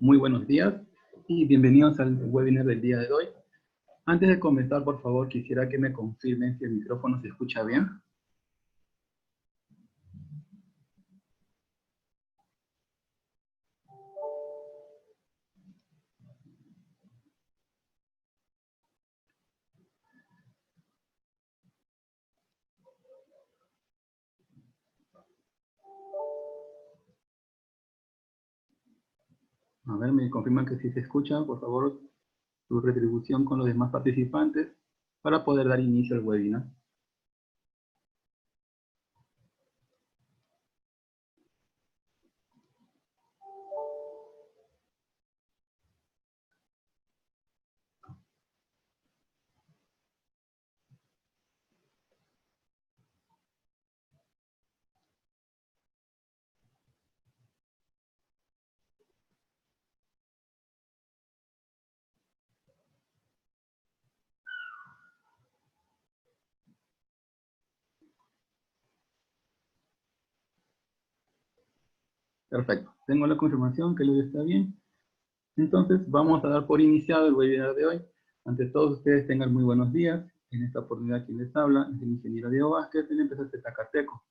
Muy buenos días y bienvenidos al webinar del día de hoy. Antes de comenzar, por favor, quisiera que me confirmen si el micrófono se escucha bien. A ver, me confirman que sí se escucha, por favor, su retribución con los demás participantes para poder dar inicio al webinar. Perfecto, tengo la confirmación que el audio está bien. Entonces, vamos a dar por iniciado el webinar de hoy. Ante todos ustedes tengan muy buenos días. En esta oportunidad quien les habla es el ingeniero Diego Vázquez de la empresa Zacateco.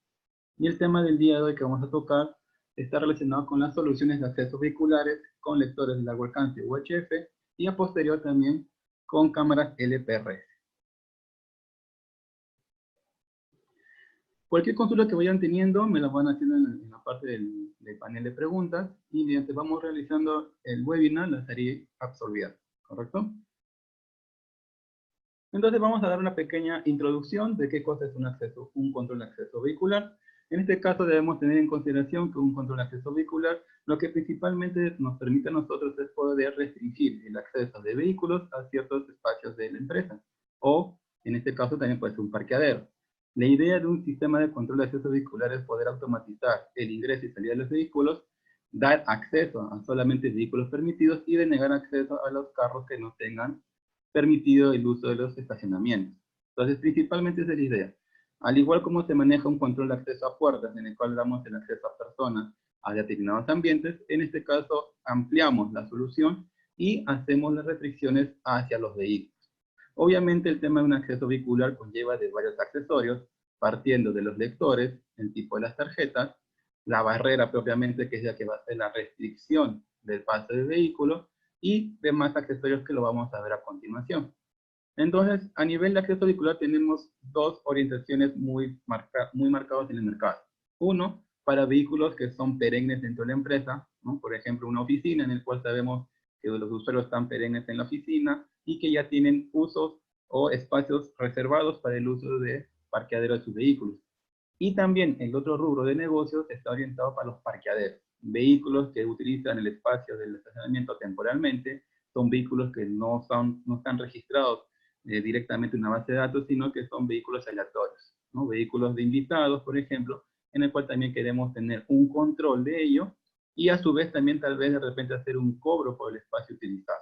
Y el tema del día de hoy que vamos a tocar está relacionado con las soluciones de acceso vehiculares con lectores de largo alcance UHF y a posterior también con cámaras LPRS. Cualquier consulta que vayan teniendo me la van haciendo en la parte del panel de preguntas y mientras vamos realizando el webinar las haré absorbidas, ¿correcto? Entonces vamos a dar una pequeña introducción de qué cosa es un control de acceso vehicular. En este caso debemos tener en consideración que un control de acceso vehicular lo que principalmente nos permite a nosotros es poder restringir el acceso de vehículos a ciertos espacios de la empresa. O, en este caso, también puede ser un parqueadero. La idea de un sistema de control de acceso vehicular es poder automatizar el ingreso y salida de los vehículos, dar acceso a solamente vehículos permitidos y denegar acceso a los carros que no tengan permitido el uso de los estacionamientos. Entonces, principalmente esa es la idea. Al igual como se maneja un control de acceso a puertas, en el cual damos el acceso a personas a determinados ambientes, en este caso ampliamos la solución y hacemos las restricciones hacia los vehículos. Obviamente el tema de un acceso vehicular conlleva de varios accesorios, partiendo de los lectores, el tipo de las tarjetas, la barrera propiamente, que es la que va a ser la restricción del paso del vehículo, y demás accesorios que lo vamos a ver a continuación. Entonces, a nivel de acceso vehicular tenemos dos orientaciones muy marcadas en el mercado. Uno, para vehículos que son perennes dentro de la empresa, ¿no? Por ejemplo, una oficina en el cual sabemos que los usuarios están perennes en la oficina y que ya tienen usos o espacios reservados para el uso de parqueadero de sus vehículos. Y también el otro rubro de negocios está orientado para los parqueaderos. Vehículos que utilizan el espacio del estacionamiento temporalmente, son vehículos que no están registrados directamente en una base de datos, sino que son vehículos aleatorios, ¿no? Vehículos de invitados, por ejemplo, en el cual también queremos tener un control de ello y a su vez también tal vez de repente hacer un cobro por el espacio utilizado.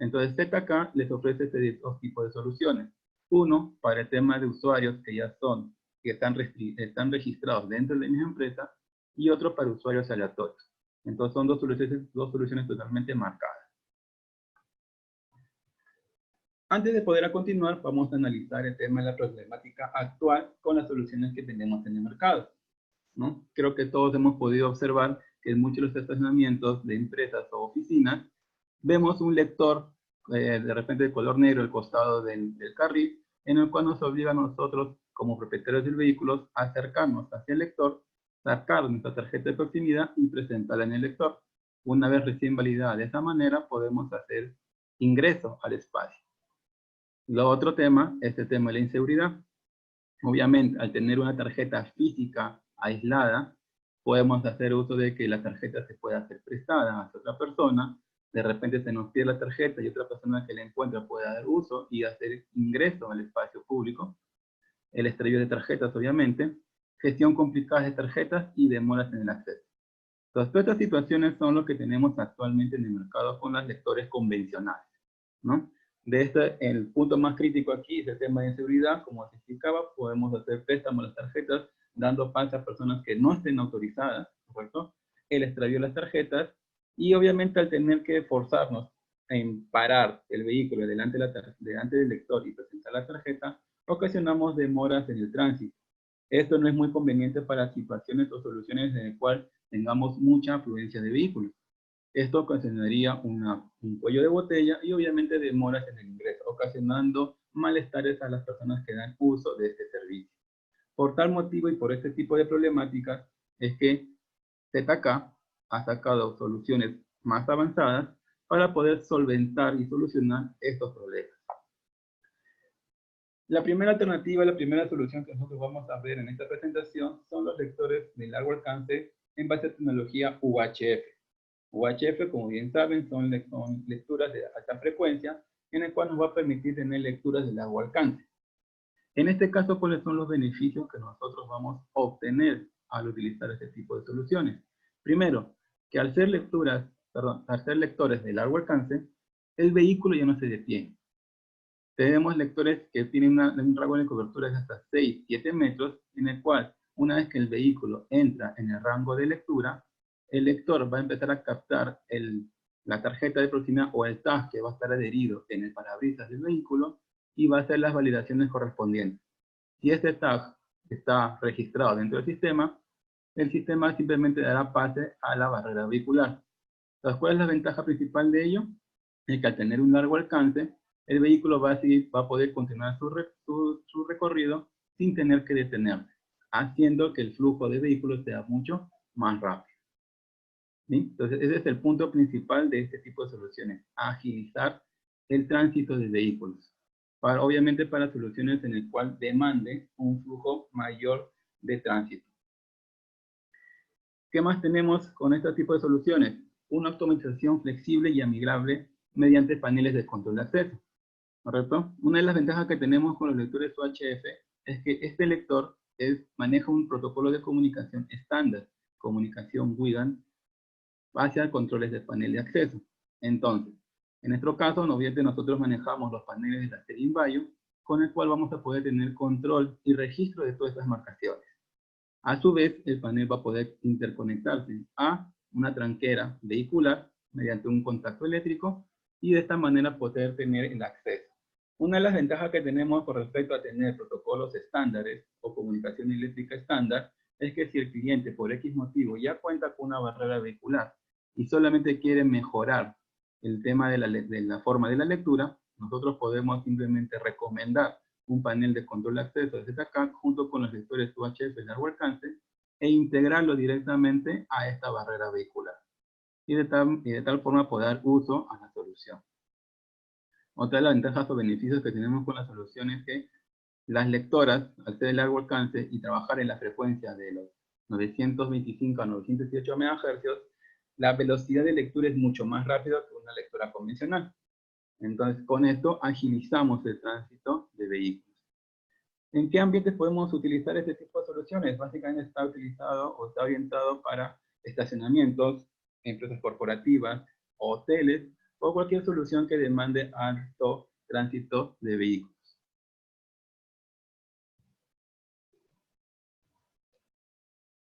Entonces ZK les ofrece este dos tipos de soluciones. Uno, para el tema de usuarios que están registrados dentro de la misma empresa, y otro para usuarios aleatorios. Entonces son dos soluciones totalmente marcadas. Antes de poder continuar, vamos a analizar el tema de la problemática actual con las soluciones que tenemos en el mercado, ¿no? Creo que todos hemos podido observar que en muchos de los estacionamientos de empresas o oficinas vemos un lector de repente de color negro al costado del carril, en el cual nos obliga a nosotros, como propietarios del vehículo, a acercarnos hacia el lector, sacar nuestra tarjeta de proximidad y presentarla en el lector. Una vez recién validada de esa manera, podemos hacer ingreso al espacio. Lo otro tema es el tema de la inseguridad. Obviamente, al tener una tarjeta física aislada, podemos hacer uso de que la tarjeta se pueda ser prestada a otra persona, de repente se nos pierde la tarjeta y otra persona que la encuentra puede dar uso y hacer ingreso al espacio público. El extravío de tarjetas, obviamente, gestión complicada de tarjetas y demoras en el acceso. Entonces, todas estas situaciones son lo que tenemos actualmente en el mercado con los lectores convencionales, ¿no? El punto más crítico aquí es el tema de seguridad. Como se explicaba, podemos hacer préstamos de las tarjetas dando paso a personas que no estén autorizadas, ¿correcto? El extravío de las tarjetas Y obviamente al tener que forzarnos en parar el vehículo delante del lector y presentar la tarjeta, ocasionamos demoras en el tránsito. Esto no es muy conveniente para situaciones o soluciones en las cuales tengamos mucha afluencia de vehículos. Esto ocasionaría un cuello de botella y obviamente demoras en el ingreso, ocasionando malestares a las personas que dan uso de este servicio. Por tal motivo y por este tipo de problemáticas es que ZK ha sacado soluciones más avanzadas para poder solventar y solucionar estos problemas. La primera alternativa, la primera solución que nosotros vamos a ver en esta presentación son los lectores de largo alcance en base a tecnología UHF. UHF, como bien saben, son lecturas de alta frecuencia, en el cual nos va a permitir tener lecturas de largo alcance. En este caso, ¿cuáles son los beneficios que nosotros vamos a obtener al utilizar este tipo de soluciones? Primero, que al ser lectores de largo alcance, el vehículo ya no se detiene. Tenemos lectores que tienen un rango de cobertura de hasta 6-7 metros, en el cual, una vez que el vehículo entra en el rango de lectura, el lector va a empezar a captar la tarjeta de proximidad o el tag que va a estar adherido en el parabrisas del vehículo y va a hacer las validaciones correspondientes. Si este tag está registrado dentro del sistema, el sistema simplemente dará pase a la barrera vehicular. Entonces, ¿cuál es la ventaja principal de ello? Es que al tener un largo alcance, el vehículo va a poder continuar su recorrido sin tener que detenerse, haciendo que el flujo de vehículos sea mucho más rápido. ¿Sí? Entonces, ese es el punto principal de este tipo de soluciones, agilizar el tránsito de vehículos. Obviamente para soluciones en el cual demande un flujo mayor de tránsito. ¿Qué más tenemos con este tipo de soluciones? Una automatización flexible y amigable mediante paneles de control de acceso. ¿Correcto? Una de las ventajas que tenemos con los lectores UHF es que este lector maneja un protocolo de comunicación estándar, comunicación WIDAN, hacia controles de panel de acceso. Entonces, en nuestro caso, obviamente nosotros manejamos los paneles de la serie Invaio, con el cual vamos a poder tener control y registro de todas estas marcaciones. A su vez, el panel va a poder interconectarse a una tranquera vehicular mediante un contacto eléctrico y de esta manera poder tener el acceso. Una de las ventajas que tenemos con respecto a tener protocolos estándares o comunicación eléctrica estándar es que si el cliente por X motivo ya cuenta con una barrera vehicular y solamente quiere mejorar el tema de la forma de la lectura, nosotros podemos simplemente recomendar un panel de control de acceso de ZK junto con los lectores UHF de largo alcance e integrarlo directamente a esta barrera vehicular. Y de tal forma poder dar uso a la solución. Otra de las ventajas o beneficios que tenemos con la solución es que las lectoras, al ser de largo alcance y trabajar en la frecuencia de los 925 a 918 MHz, la velocidad de lectura es mucho más rápida que una lectora convencional. Entonces, con esto agilizamos el tránsito de vehículos. ¿En qué ambientes podemos utilizar este tipo de soluciones? Básicamente está utilizado o está orientado para estacionamientos, empresas corporativas, hoteles o cualquier solución que demande alto tránsito de vehículos.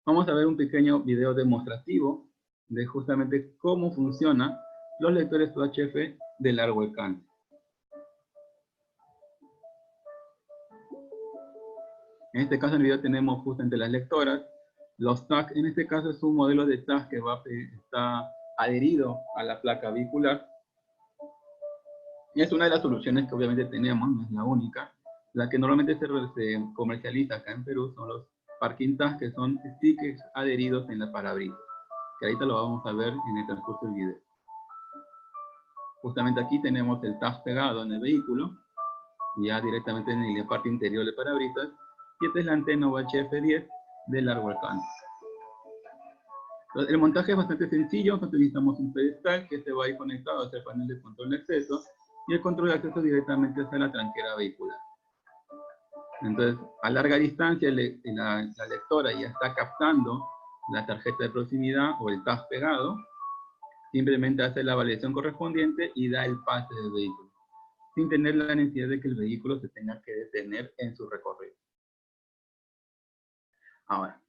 Vamos a ver un pequeño video demostrativo de justamente cómo funcionan los lectores UHF de largo alcance. En este caso en el video tenemos justamente las lectoras. Los tags, en este caso es un modelo de tag que está adherido a la placa vehicular. Y es una de las soluciones que obviamente tenemos, no es la única. La que normalmente se comercializa acá en Perú son los parking tags, que son stickers adheridos en la parabrisas. Que ahorita lo vamos a ver en el transcurso del video. Justamente aquí tenemos el tag pegado en el vehículo, ya directamente en la parte interior del parabrisas. Y esta es la antena UHF-10 de largo alcance. Entonces, el montaje es bastante sencillo. Utilizamos un pedestal que se va a ir conectado hacia el panel de control de acceso y el control de acceso directamente hacia la tranquera vehicular. Entonces, a larga distancia, la lectora ya está captando la tarjeta de proximidad o el tag pegado. Simplemente hace la validación correspondiente y da el pase del vehículo, sin tener la necesidad de que el vehículo se tenga que detener en su recorrido. Ahora,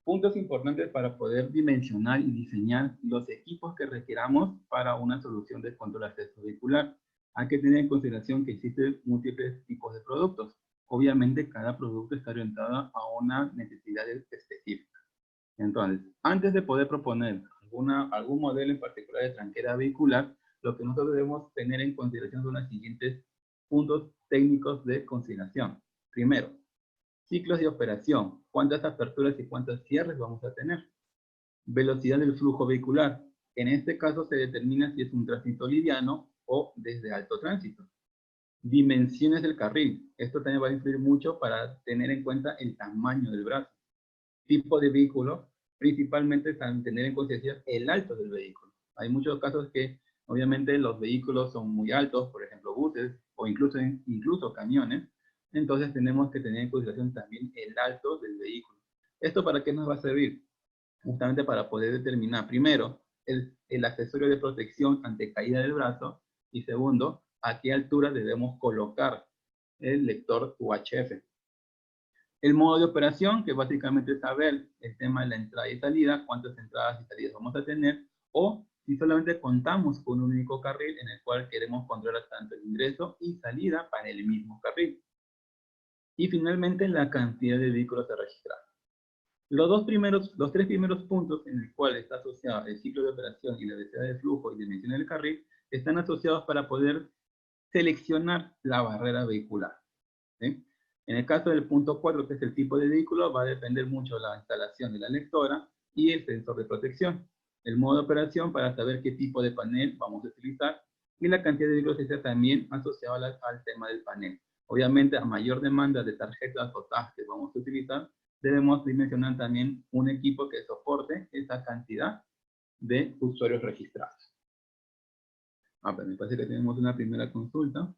Puntos importantes para poder dimensionar y diseñar los equipos que requeramos para una solución de control de acceso vehicular. Hay que tener en consideración que existen múltiples tipos de productos. Obviamente, cada producto está orientado a una necesidad específica. Entonces, antes de poder proponer algún modelo en particular de tranquera vehicular, lo que nosotros debemos tener en consideración son los siguientes puntos técnicos de consideración. Primero, ciclos de operación. ¿Cuántas aperturas y cuántos cierres vamos a tener? Velocidad del flujo vehicular. En este caso se determina si es un tránsito liviano o desde alto tránsito. Dimensiones del carril. Esto también va a influir mucho para tener en cuenta el tamaño del brazo. Tipo de vehículo, principalmente tener en consideración el alto del vehículo. Hay muchos casos que obviamente los vehículos son muy altos, por ejemplo buses o incluso camiones, entonces tenemos que tener en consideración también el alto del vehículo. ¿Esto para qué nos va a servir? Justamente para poder determinar, primero, el accesorio de protección ante caída del brazo, y segundo, a qué altura debemos colocar el lector UHF. El modo de operación, que básicamente es saber el tema de la entrada y salida, cuántas entradas y salidas vamos a tener, o si solamente contamos con un único carril en el cual queremos controlar tanto el ingreso y salida para el mismo carril. Y finalmente, la cantidad de vehículos a registrar. Los tres primeros puntos en el cual está asociado el ciclo de operación y la velocidad de flujo y dimensión del carril están asociados para poder seleccionar la barrera vehicular, ¿sí? En el caso del punto 4, que es el tipo de vehículo, va a depender mucho de la instalación de la lectora y el sensor de protección. El modo de operación para saber qué tipo de panel vamos a utilizar y la cantidad de vehículos está también asociado al tema del panel. Obviamente, a mayor demanda de tarjetas o tags que vamos a utilizar, debemos dimensionar también un equipo que soporte esa cantidad de usuarios registrados. Pero me parece que tenemos una primera consulta.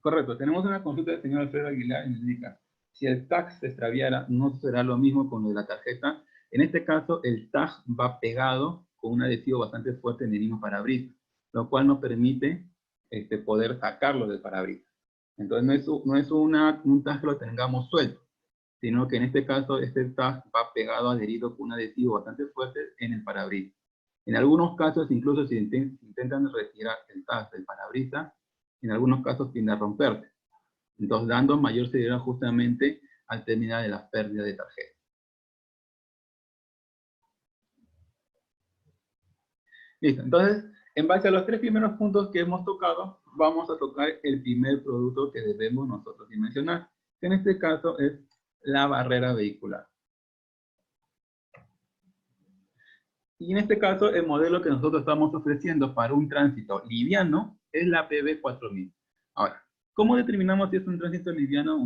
Correcto, tenemos una consulta del señor Alfredo Aguilar y nos indica, si el tag se extraviara, ¿no será lo mismo con lo de la tarjeta? En este caso, el tag va pegado con un adhesivo bastante fuerte en el mismo parabrisas, lo cual nos permite poder sacarlo del parabrisas. Entonces, no es un tag que lo tengamos suelto, sino que en este caso, este tag va pegado, adherido con un adhesivo bastante fuerte en el parabrisas. En algunos casos, incluso si intentan retirar el tag del parabrisas, en algunos casos tiende a romperse, entonces dando mayor seguridad justamente al terminar de la pérdida de tarjeta. Listo, entonces, en base a los tres primeros puntos que hemos tocado, vamos a tocar el primer producto que debemos nosotros dimensionar, que en este caso es la barrera vehicular. Y en este caso, el modelo que nosotros estamos ofreciendo para un tránsito liviano es la PB4000. Ahora, ¿cómo determinamos si es un tránsito liviano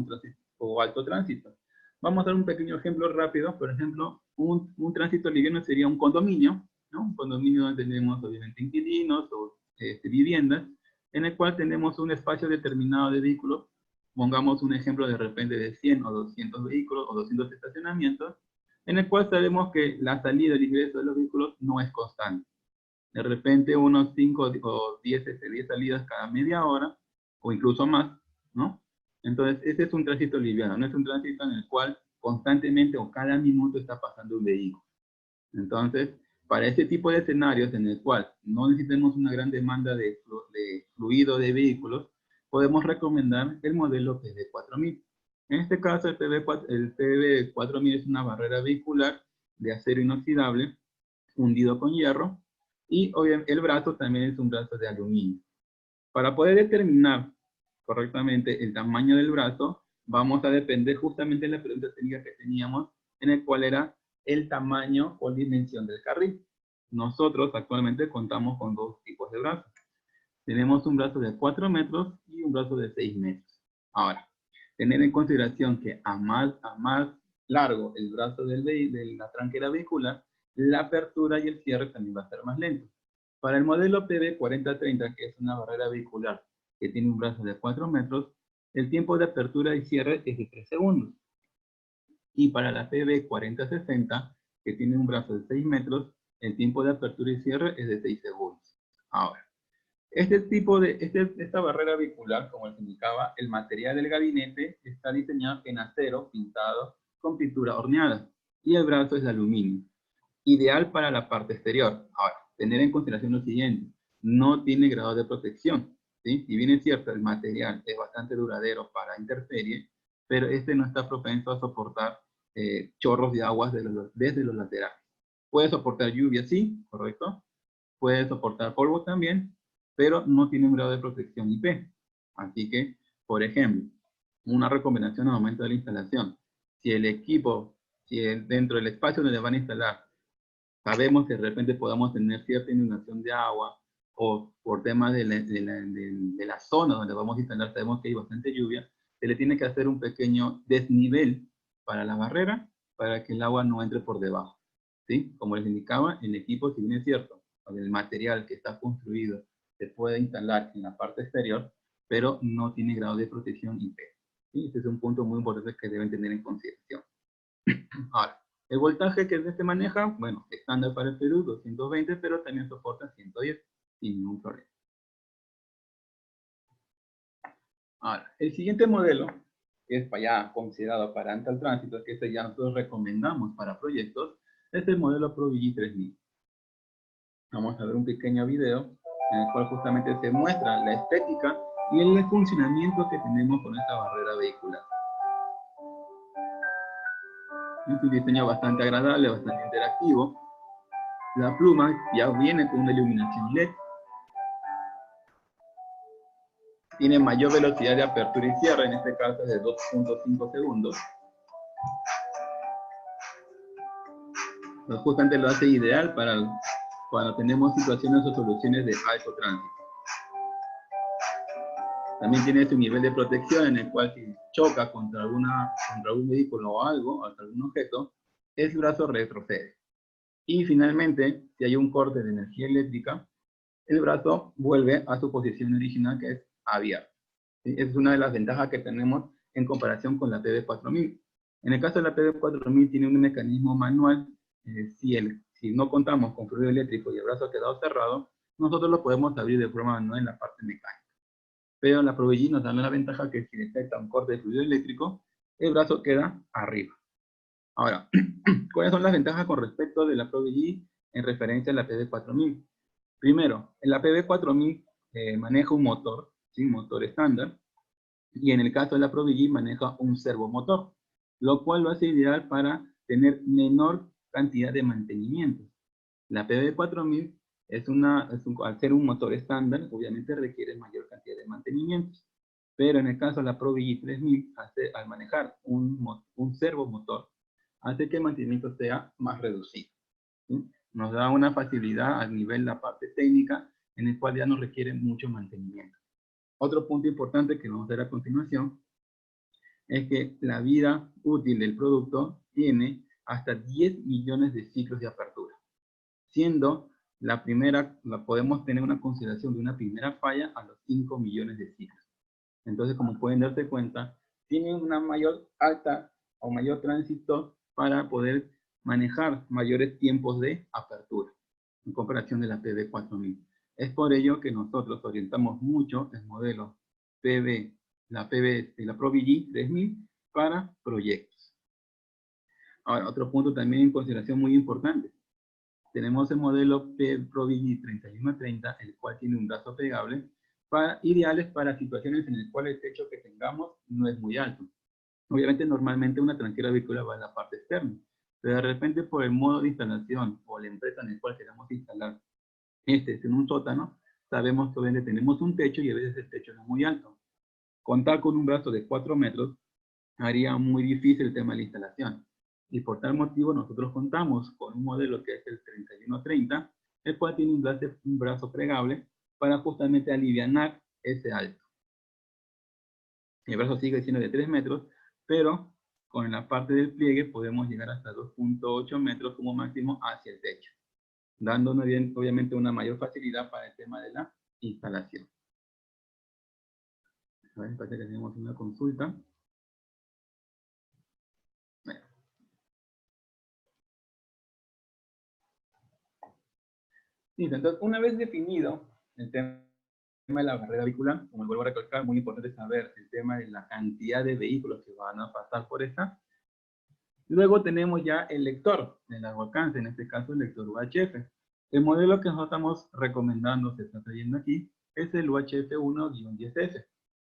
o alto tránsito? Vamos a dar un pequeño ejemplo rápido. Por ejemplo, un tránsito liviano sería un condominio, ¿no? Un condominio donde tenemos obviamente inquilinos o viviendas, en el cual tenemos un espacio determinado de vehículos. Pongamos un ejemplo de repente de 100 o 200 vehículos o 200 estacionamientos, en el cual sabemos que la salida y el ingreso de los vehículos no es constante. De repente unos 5 o 10 salidas cada media hora, o incluso más, ¿no? Entonces, ese es un tránsito liviano, no es un tránsito en el cual constantemente o cada minuto está pasando un vehículo. Entonces, para ese tipo de escenarios en el cual no necesitamos una gran demanda de fluido de vehículos, podemos recomendar el modelo PB4000. En este caso, el PB4000 es una barrera vehicular de acero inoxidable fundido con hierro y obviamente el brazo también es un brazo de aluminio. Para poder determinar correctamente el tamaño del brazo, vamos a depender justamente de la pregunta técnica que teníamos, en el cual era el tamaño o dimensión del carril. Nosotros actualmente contamos con dos tipos de brazos. Tenemos un brazo de 4 metros y un brazo de 6 metros. Ahora, tener en consideración que a más largo el brazo de la tranquera vehicular, la apertura y el cierre también va a ser más lento. Para el modelo PB4030, que es una barrera vehicular que tiene un brazo de 4 metros, el tiempo de apertura y cierre es de 3 segundos. Y para la PB4060, que tiene un brazo de 6 metros, el tiempo de apertura y cierre es de 6 segundos. Ahora, Esta barrera vehicular, como les indicaba, el material del gabinete está diseñado en acero pintado con pintura horneada y el brazo es de aluminio, ideal para la parte exterior. Ahora, tener en consideración lo siguiente, no tiene grado de protección, ¿sí? Si bien es cierto, el material es bastante duradero para intemperie, pero este no está propenso a soportar chorros de agua desde los laterales. Puede soportar lluvia, sí, correcto. Puede soportar polvo también, pero no tiene un grado de protección IP. Así que, por ejemplo, una recomendación al momento de la instalación, si el equipo, dentro del espacio donde van a instalar, sabemos que de repente podamos tener cierta inundación de agua, o por temas de la zona donde vamos a instalar, sabemos que hay bastante lluvia, se le tiene que hacer un pequeño desnivel para la barrera, para que el agua no entre por debajo. ¿Sí? Como les indicaba, el equipo, si bien es cierto, con el material que está construido se puede instalar en la parte exterior, pero no tiene grado de protección IP. ¿Sí? Ese es un punto muy importante que deben tener en consideración. Ahora, el voltaje que se maneja, bueno, estándar para el Perú, 220, pero también soporta 110 sin ningún problema. Ahora, el siguiente modelo, que es ya considerado para alto tránsito, que este ya nosotros recomendamos para proyectos, es el modelo ProVigi 3000. Vamos a ver un pequeño video en el cual justamente se muestra la estética y el funcionamiento que tenemos con esta barrera vehicular. Es un diseño bastante agradable, bastante interactivo. La pluma ya viene con una iluminación LED. Tiene mayor velocidad de apertura y cierre, en este caso es de 2.5 segundos. Entonces, justamente lo hace ideal para cuando tenemos situaciones o soluciones de alto tránsito. También tiene su nivel de protección en el cual si choca contra algún vehículo o algo, hasta algún objeto, el brazo retrocede. Y finalmente, si hay un corte de energía eléctrica, el brazo vuelve a su posición original, que es abierto. ¿Sí? Esa es una de las ventajas que tenemos en comparación con la PB4000. En el caso de la PB4000 tiene un mecanismo manual. Si no contamos con fluido eléctrico y el brazo ha quedado cerrado, nosotros lo podemos abrir de forma manual en la parte mecánica. Pero la ProVigi nos da la ventaja que si detecta un corte de fluido eléctrico, el brazo queda arriba. Ahora, ¿cuáles son las ventajas con respecto de la ProVigi en referencia a la PB4000? Primero, en la PB4000 maneja un motor, ¿sí? Un motor estándar, y en el caso de la ProVigi maneja un servomotor, lo cual lo hace ideal para tener menor cantidad de mantenimiento. La PB4000 al ser un motor estándar, obviamente requiere mayor cantidad de mantenimientos, pero en el caso de la ProVigi 3000, al manejar un servomotor, hace que el mantenimiento sea más reducido. ¿Sí? Nos da una facilidad a nivel de la parte técnica, en el cual ya no requiere mucho mantenimiento. Otro punto importante que vamos a ver a continuación es que la vida útil del producto tiene hasta 10 millones de ciclos de apertura, siendo podemos tener una consideración de una primera falla a los 5 millones de ciclos. Entonces, como pueden darse cuenta, tienen una mayor tránsito para poder manejar mayores tiempos de apertura en comparación de la PB4000. Es por ello que nosotros orientamos mucho el modelo la ProVigi 3000 para proyectos. Ahora, otro punto también en consideración muy importante. Tenemos el modelo ProVigi 3130, el cual tiene un brazo plegable, ideales para situaciones en las cuales el techo que tengamos no es muy alto. Obviamente, normalmente una tranquera vehicular va en la parte externa, pero de repente por el modo de instalación o la empresa en el cual queramos instalar es en un sótano, sabemos que obviamente tenemos un techo y a veces el techo no es muy alto. Contar con un brazo de 4 metros haría muy difícil el tema de la instalación. Y por tal motivo nosotros contamos con un modelo que es el 3130, el cual tiene un brazo plegable para justamente alivianar ese alto. El brazo sigue siendo de 3 metros, pero con la parte del pliegue podemos llegar hasta 2.8 metros como máximo hacia el techo, dándonos obviamente una mayor facilidad para el tema de la instalación. A ver, parece que tenemos una consulta. Bueno. Listo, entonces una vez definido el tema tema de la barrera vehicular, como vuelvo a recalcar, muy importante saber el tema de la cantidad de vehículos que van a pasar por esta. Luego tenemos ya el lector de largo alcance, en este caso el lector UHF. El modelo que nosotros estamos recomendando, se está trayendo aquí, es el UHF 1-10F.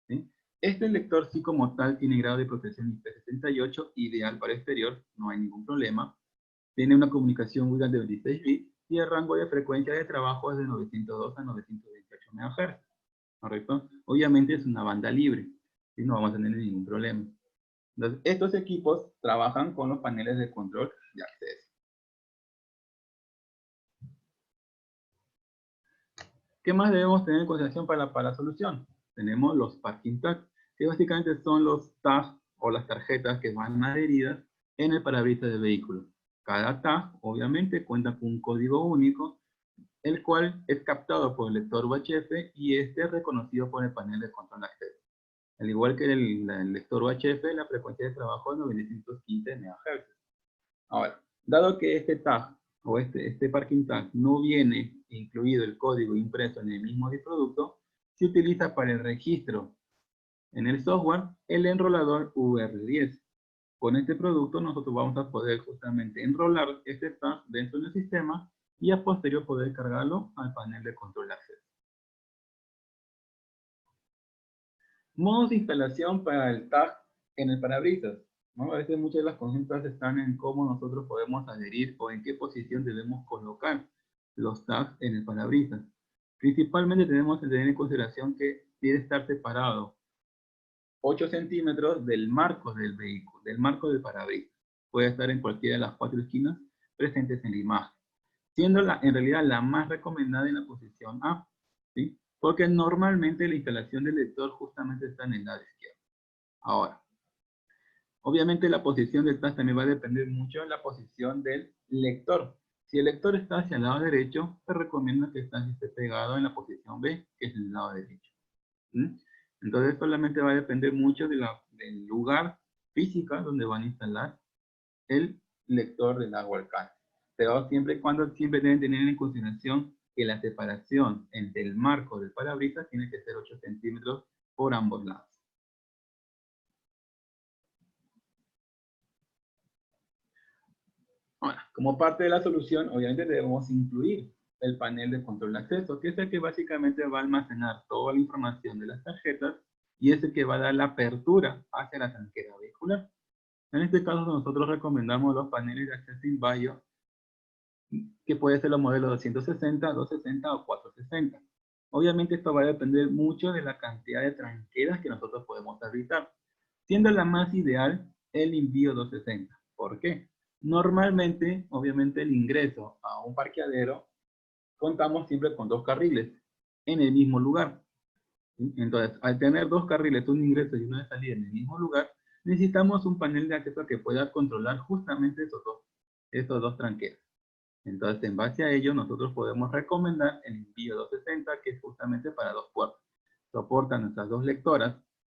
¿Sí? Este lector sí como tal tiene grado de protección IP68, ideal para exterior, no hay ningún problema. Tiene una comunicación WLAN de 26 bits y el rango de frecuencia de trabajo es de 902 a 928 MHz. ¿Correcto? Obviamente es una banda libre y no vamos a tener ningún problema. Entonces, estos equipos trabajan con los paneles de control de acceso. ¿Qué más debemos tener en consideración para la solución? Tenemos los parking tags, que básicamente son los tags o las tarjetas que van adheridas en el parabrisas del vehículo. Cada tag, obviamente, cuenta con un código único, el cual es captado por el lector UHF y este es reconocido por el panel de control de acceso. Al igual que el lector UHF, la frecuencia de trabajo es 915 MHz. Ahora, dado que este tag o este parking tag no viene incluido el código impreso en el mismo producto, se utiliza para el registro en el software el enrolador VR10. Con este producto nosotros vamos a poder justamente enrolar este tag dentro del sistema y a posterior poder cargarlo al panel de control de acceso. Modos de instalación para el tag en el parabrisas, ¿no? A veces muchas de las consultas están en cómo nosotros podemos adherir o en qué posición debemos colocar los tags en el parabrisas. Principalmente tenemos que tener en consideración que debe estar separado 8 centímetros del marco del vehículo, del marco del parabrisas. Puede estar en cualquiera de las 4 esquinas presentes en la imagen, siendo en realidad la más recomendada en la posición A, ¿sí? Porque normalmente la instalación del lector justamente está en el lado izquierdo. Ahora, obviamente la posición del tag también va a depender mucho de la posición del lector. Si el lector está hacia el lado derecho, se recomienda que esté pegado en la posición B, que es el lado derecho. ¿Mm? Entonces solamente va a depender mucho del lugar físico donde van a instalar el lector de largo alcance. Pero siempre y cuando siempre deben tener en consideración que la separación entre el marco del parabrisas tiene que ser 8 centímetros por ambos lados. Ahora, como parte de la solución, obviamente debemos incluir el panel de control de acceso, que es el que básicamente va a almacenar toda la información de las tarjetas y es el que va a dar la apertura hacia la tranquera vehicular. En este caso, nosotros recomendamos los paneles de acceso InValue, que puede ser los modelos 260, 260 o 460. Obviamente esto va a depender mucho de la cantidad de tranqueras que nosotros podemos habilitar, siendo la más ideal el envío 260. ¿Por qué? Normalmente, obviamente, el ingreso a un parqueadero, contamos siempre con 2 carriles en el mismo lugar. ¿Sí? Entonces, al tener 2 carriles, un ingreso y una salida en el mismo lugar, necesitamos un panel de acceso que pueda controlar justamente esos dos tranqueras. Entonces, en base a ello, nosotros podemos recomendar el envío 260, que es justamente para 2 puertos. Soporta nuestras 2 lectoras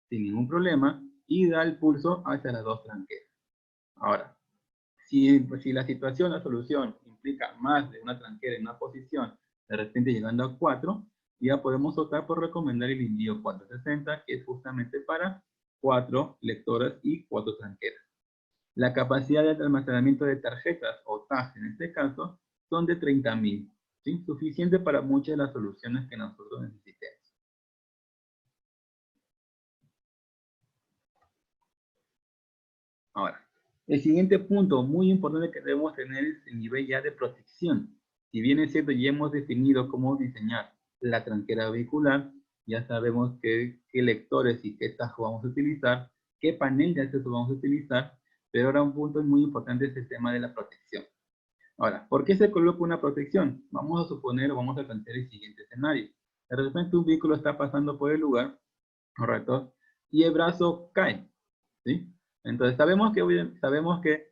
sin ningún problema y da el pulso hacia las 2 tranqueras. Ahora, si la situación, la solución implica más de una tranquera en una posición, de repente llegando a 4, ya podemos optar por recomendar el envío 460, que es justamente para 4 lectoras y 4 tranqueras. La capacidad de almacenamiento de tarjetas o tags en este caso son de 30.000, ¿sí? Suficiente para muchas de las soluciones que nosotros necesitemos. Ahora, el siguiente punto muy importante que debemos tener es el nivel ya de protección. Si bien es cierto, ya hemos definido cómo diseñar la tranquera vehicular, ya sabemos qué lectores y qué tags vamos a utilizar, qué panel de acceso vamos a utilizar, pero ahora un punto muy importante es el tema de la protección. Ahora, ¿por qué se coloca una protección? Vamos a suponer o vamos a plantear el siguiente escenario. De repente un vehículo está pasando por el lugar, ¿correcto? Y el brazo cae, ¿sí? Entonces sabemos que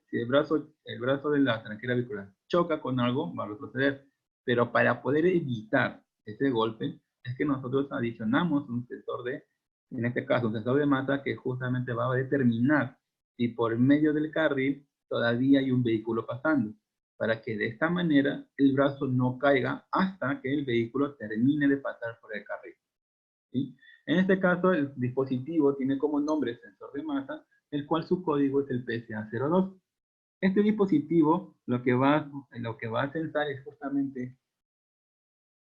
si el brazo de la tranquera vehicular choca con algo, va a retroceder. Pero para poder evitar ese golpe, es que nosotros adicionamos un sensor en este caso, un sensor de masa que justamente va a determinar si por medio del carril todavía hay un vehículo pasando, para que de esta manera el brazo no caiga hasta que el vehículo termine de pasar por el carril. ¿sí? En este caso, el dispositivo tiene como nombre sensor de masa, el cual su código es el PSA02. Este dispositivo lo que va a sensar es justamente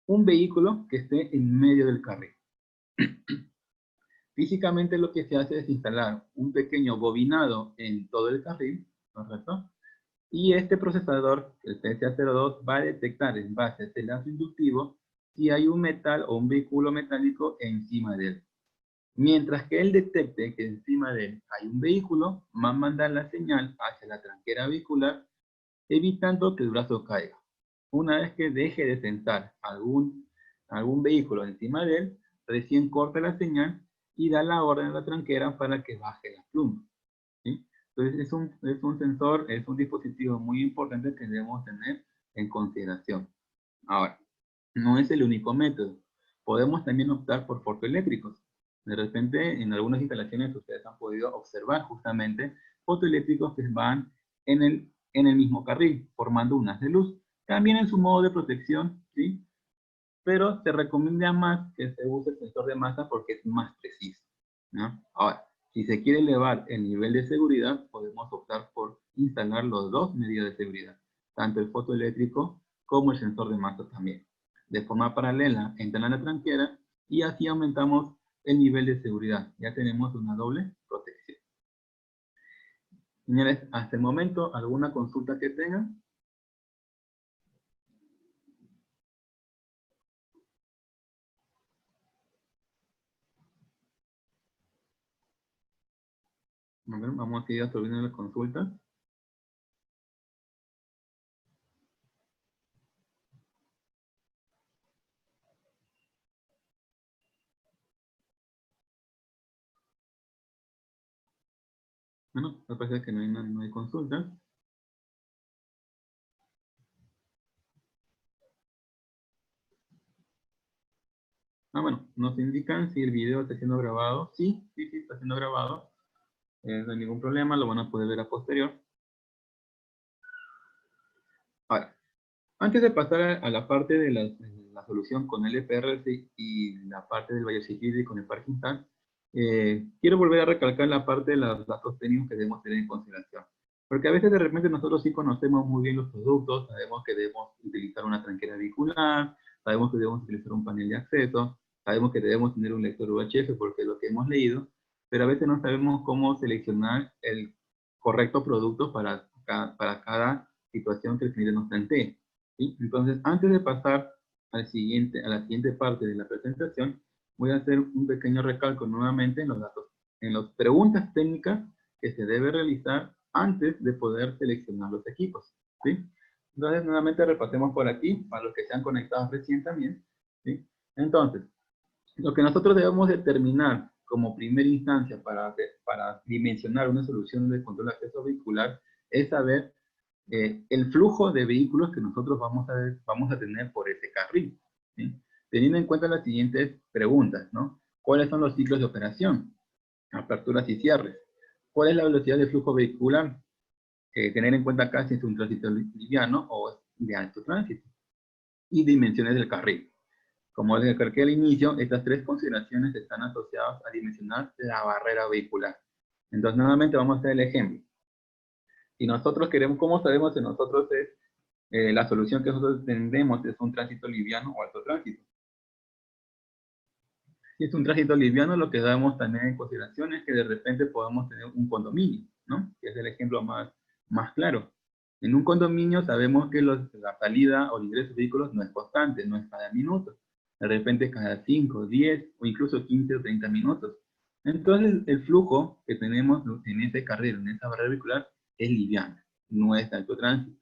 un vehículo que esté en medio del carril. Físicamente lo que se hace es instalar un pequeño bobinado en todo el carril, ¿correcto? Y este procesador, el PSA02, va a detectar en base a este lazo inductivo si hay un metal o un vehículo metálico encima de él. Mientras que él detecte que encima de él hay un vehículo, va a mandar la señal hacia la tranquera vehicular, evitando que el brazo caiga. Una vez que deje de sensar algún vehículo encima de él, recién corta la señal y da la orden a la tranquera para que baje la pluma, ¿sí? Entonces es un sensor, es un dispositivo muy importante que debemos tener en consideración. Ahora, no es el único método. Podemos también optar por fotoeléctricos. De repente, en algunas instalaciones ustedes han podido observar justamente fotoeléctricos que van en el mismo carril, formando unas de luz. También en su modo de protección, ¿sí? Pero se recomienda más que se use el sensor de masa porque es más preciso, ¿no? Ahora, si se quiere elevar el nivel de seguridad, podemos optar por instalar los dos medios de seguridad, tanto el fotoeléctrico como el sensor de masa también. De forma paralela, entran a la tranquera y así aumentamos el nivel de seguridad. Ya tenemos una doble protección. Señores, hasta el momento, ¿alguna consulta que tengan? A ver, vamos a ir resolviendo las consultas. Bueno, me parece que no hay consultas. Bueno, nos indican si el video está siendo grabado. Sí, sí, sí, está siendo grabado. No hay ningún problema, lo van a poder ver a posterior. Ahora, antes de pasar a la parte de la solución con el FRC y la parte del Biosecurity con el Parkinson, quiero volver a recalcar la parte de los datos técnicos que debemos tener en consideración. Porque a veces de repente nosotros sí conocemos muy bien los productos, sabemos que debemos utilizar una tranquera vehicular, sabemos que debemos utilizar un panel de acceso, sabemos que debemos tener un lector UHF porque es lo que hemos leído, pero a veces no sabemos cómo seleccionar el correcto producto para cada situación que el cliente nos plantee, ¿sí? Entonces, antes de pasar a la siguiente parte de la presentación, voy a hacer un pequeño recalco nuevamente en los datos, en las preguntas técnicas que se debe realizar antes de poder seleccionar los equipos, ¿sí? Entonces, nuevamente repasemos por aquí, para los que se han conectado recién también, ¿sí? Entonces, lo que nosotros debemos determinar como primera instancia para dimensionar una solución de control de acceso vehicular es saber el flujo de vehículos que nosotros vamos a tener por ese carril, ¿sí? Teniendo en cuenta las siguientes preguntas, ¿no? ¿Cuáles son los ciclos de operación? Aperturas y cierres. ¿Cuál es la velocidad de flujo vehicular? Tener en cuenta acá si es un tránsito liviano o es de alto tránsito. Y dimensiones del carril. Como les recalqué al inicio, estas tres consideraciones están asociadas a dimensionar la barrera vehicular. Entonces, nuevamente vamos a hacer el ejemplo. Si nosotros queremos, ¿cómo sabemos si nosotros es la solución que nosotros tendremos es un tránsito liviano o alto tránsito? Si es un tránsito liviano, lo que damos también en consideración es que de repente podamos tener un condominio, ¿no? Que es el ejemplo más claro. En un condominio sabemos que la salida o el ingreso de vehículos no es constante, no es cada minuto. De repente cada 5, 10 o incluso 15 o 30 minutos. Entonces el flujo que tenemos en ese carril, en esa barrera vehicular, es liviana, no es de alto tránsito,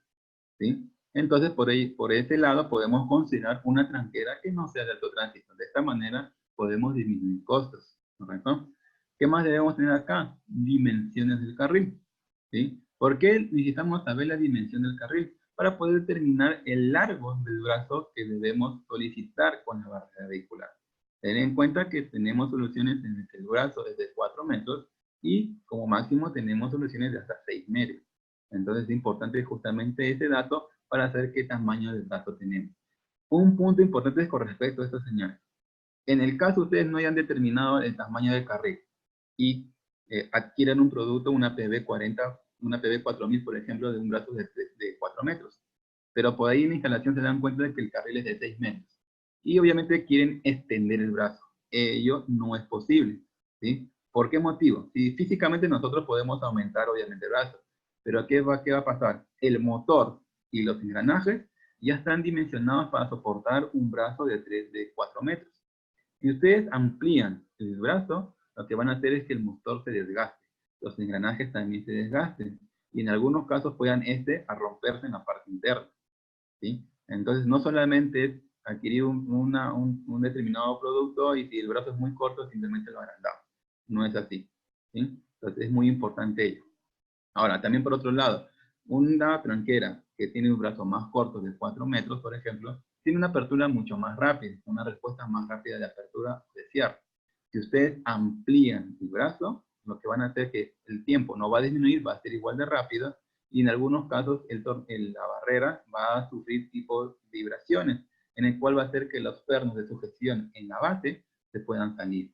¿sí? Entonces, por ese lado, podemos considerar una tranquera que no sea de alto tránsito. De esta manera, podemos disminuir costos, ¿correcto? ¿Qué más debemos tener acá? Dimensiones del carril, ¿sí? ¿Por qué necesitamos saber la dimensión del carril? Para poder determinar el largo del brazo que debemos solicitar con la barrera vehicular. Ten en cuenta que tenemos soluciones en las que el brazo es de 4 metros y como máximo tenemos soluciones de hasta 6 metros. Entonces es importante justamente ese dato para saber qué tamaño de brazo tenemos. Un punto importante es con respecto a esta señal. En el caso ustedes no hayan determinado el tamaño del carril y adquieran un producto, una PB40, una PB4000, por ejemplo, de un brazo de 4 metros. Pero por ahí en la instalación se dan cuenta de que el carril es de 6 metros. Y obviamente quieren extender el brazo. Ello no es posible, ¿sí? ¿Por qué motivo? Si físicamente nosotros podemos aumentar obviamente el brazo, pero qué va a pasar? El motor y los engranajes ya están dimensionados para soportar un brazo de 4 metros. Si ustedes amplían el brazo, lo que van a hacer es que el motor se desgaste, los engranajes también se desgasten, y en algunos casos puedan a romperse en la parte interna, ¿sí? Entonces, no solamente es adquirir un determinado producto y si el brazo es muy corto, simplemente lo agrandamos. No es así, ¿sí? Entonces, es muy importante ello. Ahora, también por otro lado, una tranquera que tiene un brazo más corto de 4 metros, por ejemplo, tiene una apertura mucho más rápida, una respuesta más rápida de apertura de cierre. Si ustedes amplían el brazo, lo que van a hacer es que el tiempo no va a disminuir, va a ser igual de rápido, y en algunos casos la barrera va a sufrir tipo de vibraciones, en el cual va a hacer que los pernos de sujeción en la base se puedan salir,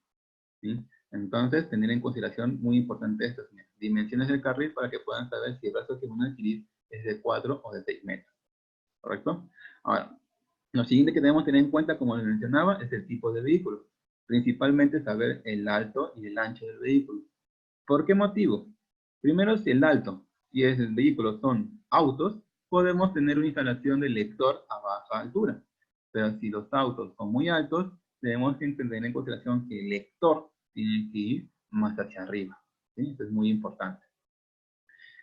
¿sí? Entonces, tener en consideración muy importante estas dimensiones del carril para que puedan saber si el brazo que van a adquirir es de 4 o de 6 metros, ¿correcto? Ahora, lo siguiente que debemos tener en cuenta, como les mencionaba, es el tipo de vehículo. Principalmente saber el alto y el ancho del vehículo. ¿Por qué motivo? Primero, si el alto y el vehículo son autos, podemos tener una instalación de lector a baja altura. Pero si los autos son muy altos, debemos tener en consideración que el lector tiene que ir más hacia arriba, ¿sí? Eso es muy importante.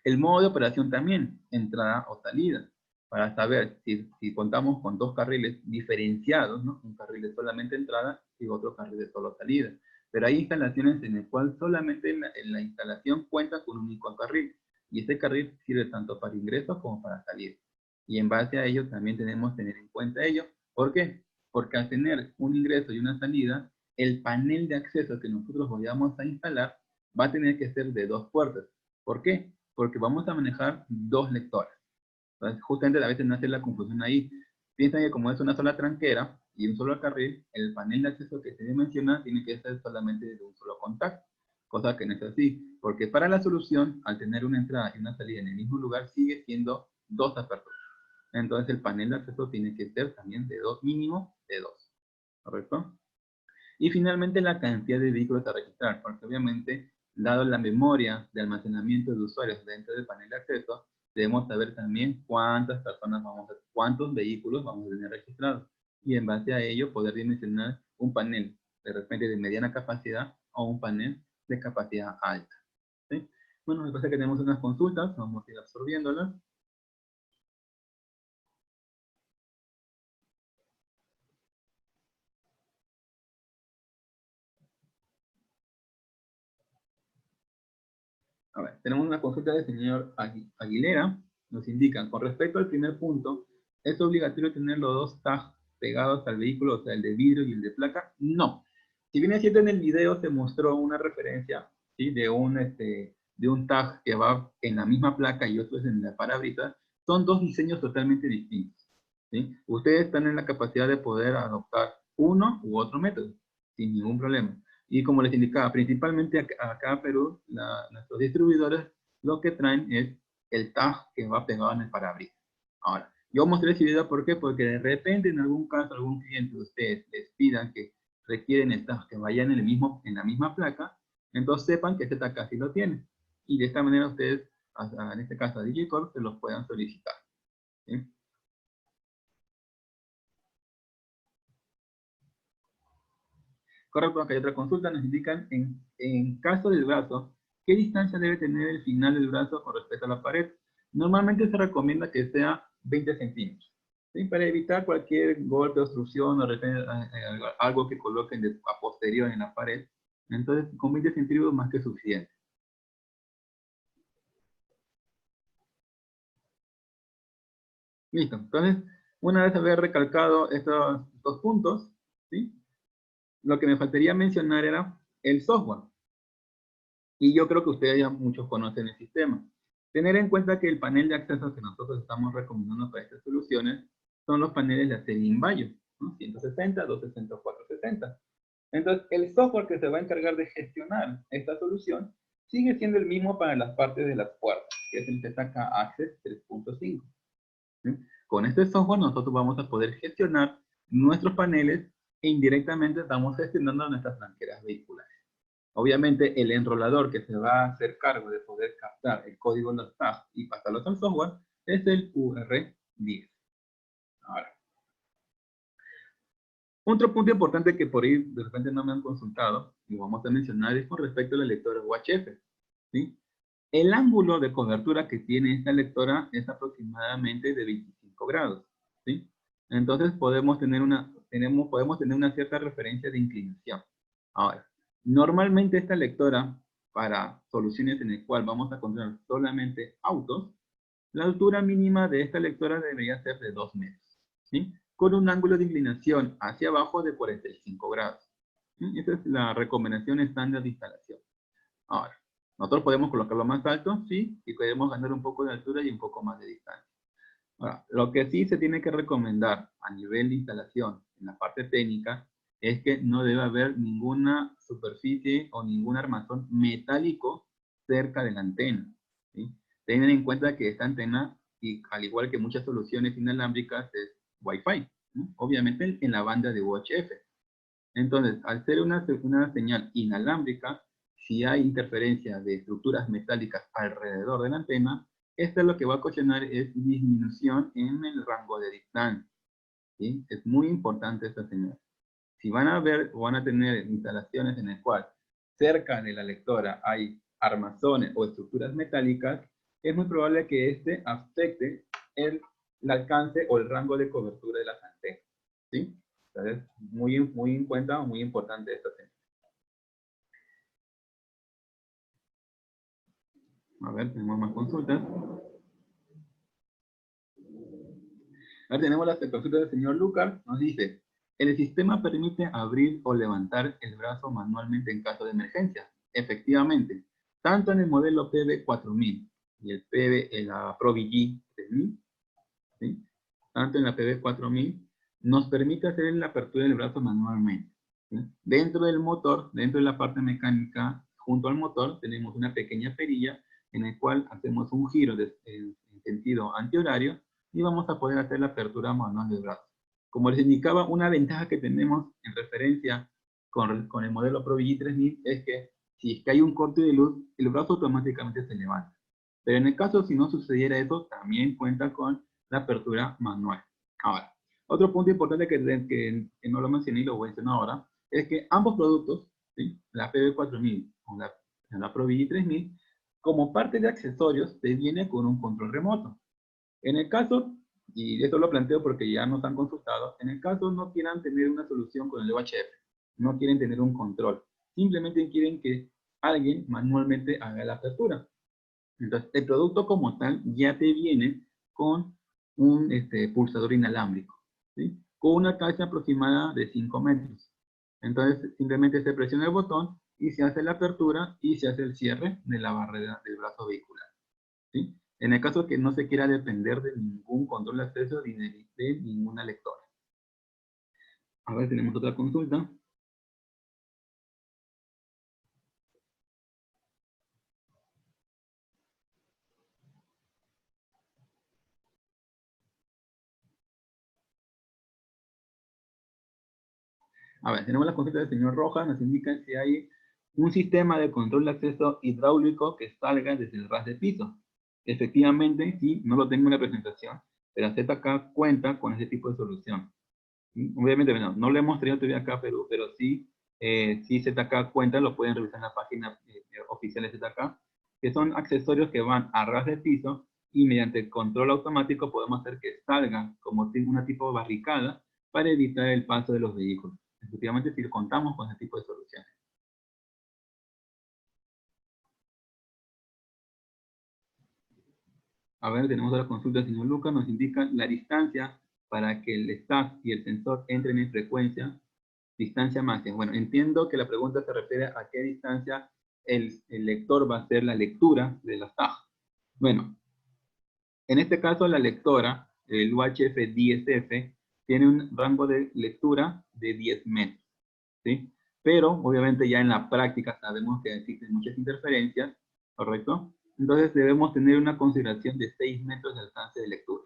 El modo de operación también, entrada o salida, para saber si contamos con dos carriles diferenciados, ¿no? Un carril de solamente entrada y otro carril de solo salida. Pero hay instalaciones en las cuales solamente la instalación cuenta con un único carril, y este carril sirve tanto para ingresos como para salir. Y en base a ello también tenemos que tener en cuenta ello. ¿Por qué? Porque al tener un ingreso y una salida, el panel de acceso que nosotros vayamos a instalar va a tener que ser de 2 puertas. ¿Por qué? Porque vamos a manejar 2 lectores. Entonces, justamente a veces nace la confusión ahí. Piensan que como es una sola tranquera y un solo carril, el panel de acceso que se menciona tiene que ser solamente de un solo contacto, cosa que no es así, porque para la solución, al tener una entrada y una salida en el mismo lugar, sigue siendo 2 aperturas. Entonces, el panel de acceso tiene que ser también de 2, mínimo de 2, ¿correcto? Y finalmente la cantidad de vehículos a registrar, porque obviamente, dado la memoria de almacenamiento de usuarios dentro del panel de acceso, debemos saber también cuántas personas cuántos vehículos vamos a tener registrados. Y en base a ello poder dimensionar un panel de repente de mediana capacidad o un panel de capacidad alta, ¿sí? Bueno, me parece que tenemos unas consultas, vamos a ir absorbiéndolas. A ver, tenemos una consulta del señor Aguilera. Nos indican, con respecto al primer punto, ¿es obligatorio tener los 2 tags pegados al vehículo, o sea, el de vidrio y el de placa? No. Si bien es cierto, en el video se mostró una referencia, ¿sí? de un tag que va en la misma placa y otro es en la parabrisas, son 2 diseños totalmente distintos, ¿sí? Ustedes están en la capacidad de poder adoptar uno u otro método, sin ningún problema. Y como les indicaba, principalmente acá en Perú, nuestros distribuidores lo que traen es el tag que va pegado en el parabrisas. Ahora, yo mostré ese video, ¿por qué? Porque de repente en algún caso, algún cliente de ustedes les pidan que requieren el tag que vaya en la misma placa, entonces sepan que este tag casi lo tiene. Y de esta manera ustedes, en este caso a Digicorp, se los puedan solicitar, ¿sí? Correcto, acá hay otra consulta, nos indican, en caso del brazo, ¿qué distancia debe tener el final del brazo con respecto a la pared? Normalmente se recomienda que sea 20 centímetros, ¿sí? Para evitar cualquier golpe, obstrucción o algo que coloquen a posterior en la pared. Entonces, con 20 centímetros más que suficiente. Listo. Entonces, una vez haber recalcado estos 2 puntos, ¿sí? Lo que me faltaría mencionar era el software. Y yo creo que ustedes ya muchos conocen el sistema. Tener en cuenta que el panel de acceso que nosotros estamos recomendando para estas soluciones son los paneles de la serie Invayo, ¿no? 160, 260, 460. Entonces, el software que se va a encargar de gestionar esta solución sigue siendo el mismo para las partes de las puertas, que es el ZK Access 3.5. ¿Sí? Con este software nosotros vamos a poder gestionar nuestros paneles e indirectamente estamos gestionando nuestras tranqueras vehiculares. Obviamente el enrolador que se va a hacer cargo de poder captar el código de los tags y pasarlos al software es el UR10. Ahora, otro punto importante que por ahí de repente no me han consultado y vamos a mencionar es con respecto a la lectora UHF. ¿Sí? El ángulo de cobertura que tiene esta lectora es aproximadamente de 25 grados. ¿Sí? Entonces podemos tener una cierta referencia de inclinación. Ahora, normalmente esta lectora, para soluciones en las cuales vamos a controlar solamente autos, la altura mínima de esta lectora debería ser de 2 metros, ¿sí? Con un ángulo de inclinación hacia abajo de 45 grados. ¿Sí? Esa es la recomendación estándar de instalación. Ahora, nosotros podemos colocarlo más alto, sí, y podemos ganar un poco de altura y un poco más de distancia. Ahora, lo que sí se tiene que recomendar a nivel de instalación, en la parte técnica, es que no debe haber ninguna superficie o ningún armazón metálico cerca de la antena. ¿Sí? Tengan en cuenta que esta antena, y al igual que muchas soluciones inalámbricas, es Wi-Fi, ¿no? Obviamente en la banda de UHF. Entonces, al ser una señal inalámbrica, si hay interferencia de estructuras metálicas alrededor de la antena, esto lo que va a ocasionar es disminución en el rango de distancia. ¿Sí? Es muy importante esta señal. Si van a ver o van a tener instalaciones en las cuales cerca de la lectora hay armazones o estructuras metálicas, es muy probable que este afecte el alcance o el rango de cobertura de las antenas. ¿Sí? Entonces, muy en cuenta, muy importante esta señal. A ver, tenemos más consultas. A ver, tenemos la consulta del señor Lucas. Nos dice, ¿el sistema permite abrir o levantar el brazo manualmente en caso de emergencia? Efectivamente, tanto en el modelo PB4000 y el la ProVG 3000, ¿sí? Tanto en la PB4000, nos permite hacer la apertura del brazo manualmente. ¿Sí? Dentro del motor, dentro de la parte mecánica, junto al motor, tenemos una pequeña perilla en la cual hacemos un giro en sentido antihorario y vamos a poder hacer la apertura manual del brazo. Como les indicaba, una ventaja que tenemos en referencia con el modelo ProVG 3000 es que si es que hay un corte de luz, el brazo automáticamente se levanta. Pero en el caso si no sucediera eso, también cuenta con la apertura manual. Ahora, otro punto importante que no lo mencioné y lo voy a mencionar ahora, es que ambos productos, ¿sí? La PB4000 o la ProVG 3000, como parte de accesorios, te viene con un control remoto. En el caso, y esto lo planteo porque ya nos han consultado, en el caso no quieran tener una solución con el UHF, no quieren tener un control, simplemente quieren que alguien manualmente haga la apertura. Entonces, el producto como tal ya te viene con un pulsador inalámbrico, ¿sí? Con una calza aproximada de 5 metros. Entonces, simplemente se presiona el botón y se hace la apertura y se hace el cierre de la barrera del brazo vehicular, ¿sí? En el caso que no se quiera depender de ningún control de acceso ni de ninguna lectora. A ver, tenemos otra consulta. A ver, tenemos la consulta del señor Rojas, nos indica si hay un sistema de control de acceso hidráulico que salga desde el ras de piso. Efectivamente, sí, no lo tengo en la presentación, pero ZK cuenta con ese tipo de solución. Obviamente, bueno, no lo hemos traído todavía acá a Perú, pero sí, sí ZK cuenta, lo pueden revisar en la página oficial de ZK, que son accesorios que van a ras de piso y mediante el control automático podemos hacer que salga como una tipo de barricada para evitar el paso de los vehículos. Efectivamente, si contamos con ese tipo de soluciones. A ver, tenemos la consulta del señor Lucas, nos indica la distancia para que el stack y el sensor entren en frecuencia, distancia máxima. Bueno, entiendo que la pregunta se refiere a qué distancia el lector va a hacer la lectura de la tag. Bueno, en este caso la lectora, el UHF-10F, tiene un rango de lectura de 10 metros, ¿sí? pero obviamente ya en la práctica sabemos que existen muchas interferencias, ¿correcto? Entonces debemos tener una consideración de 6 metros de alcance de lectura,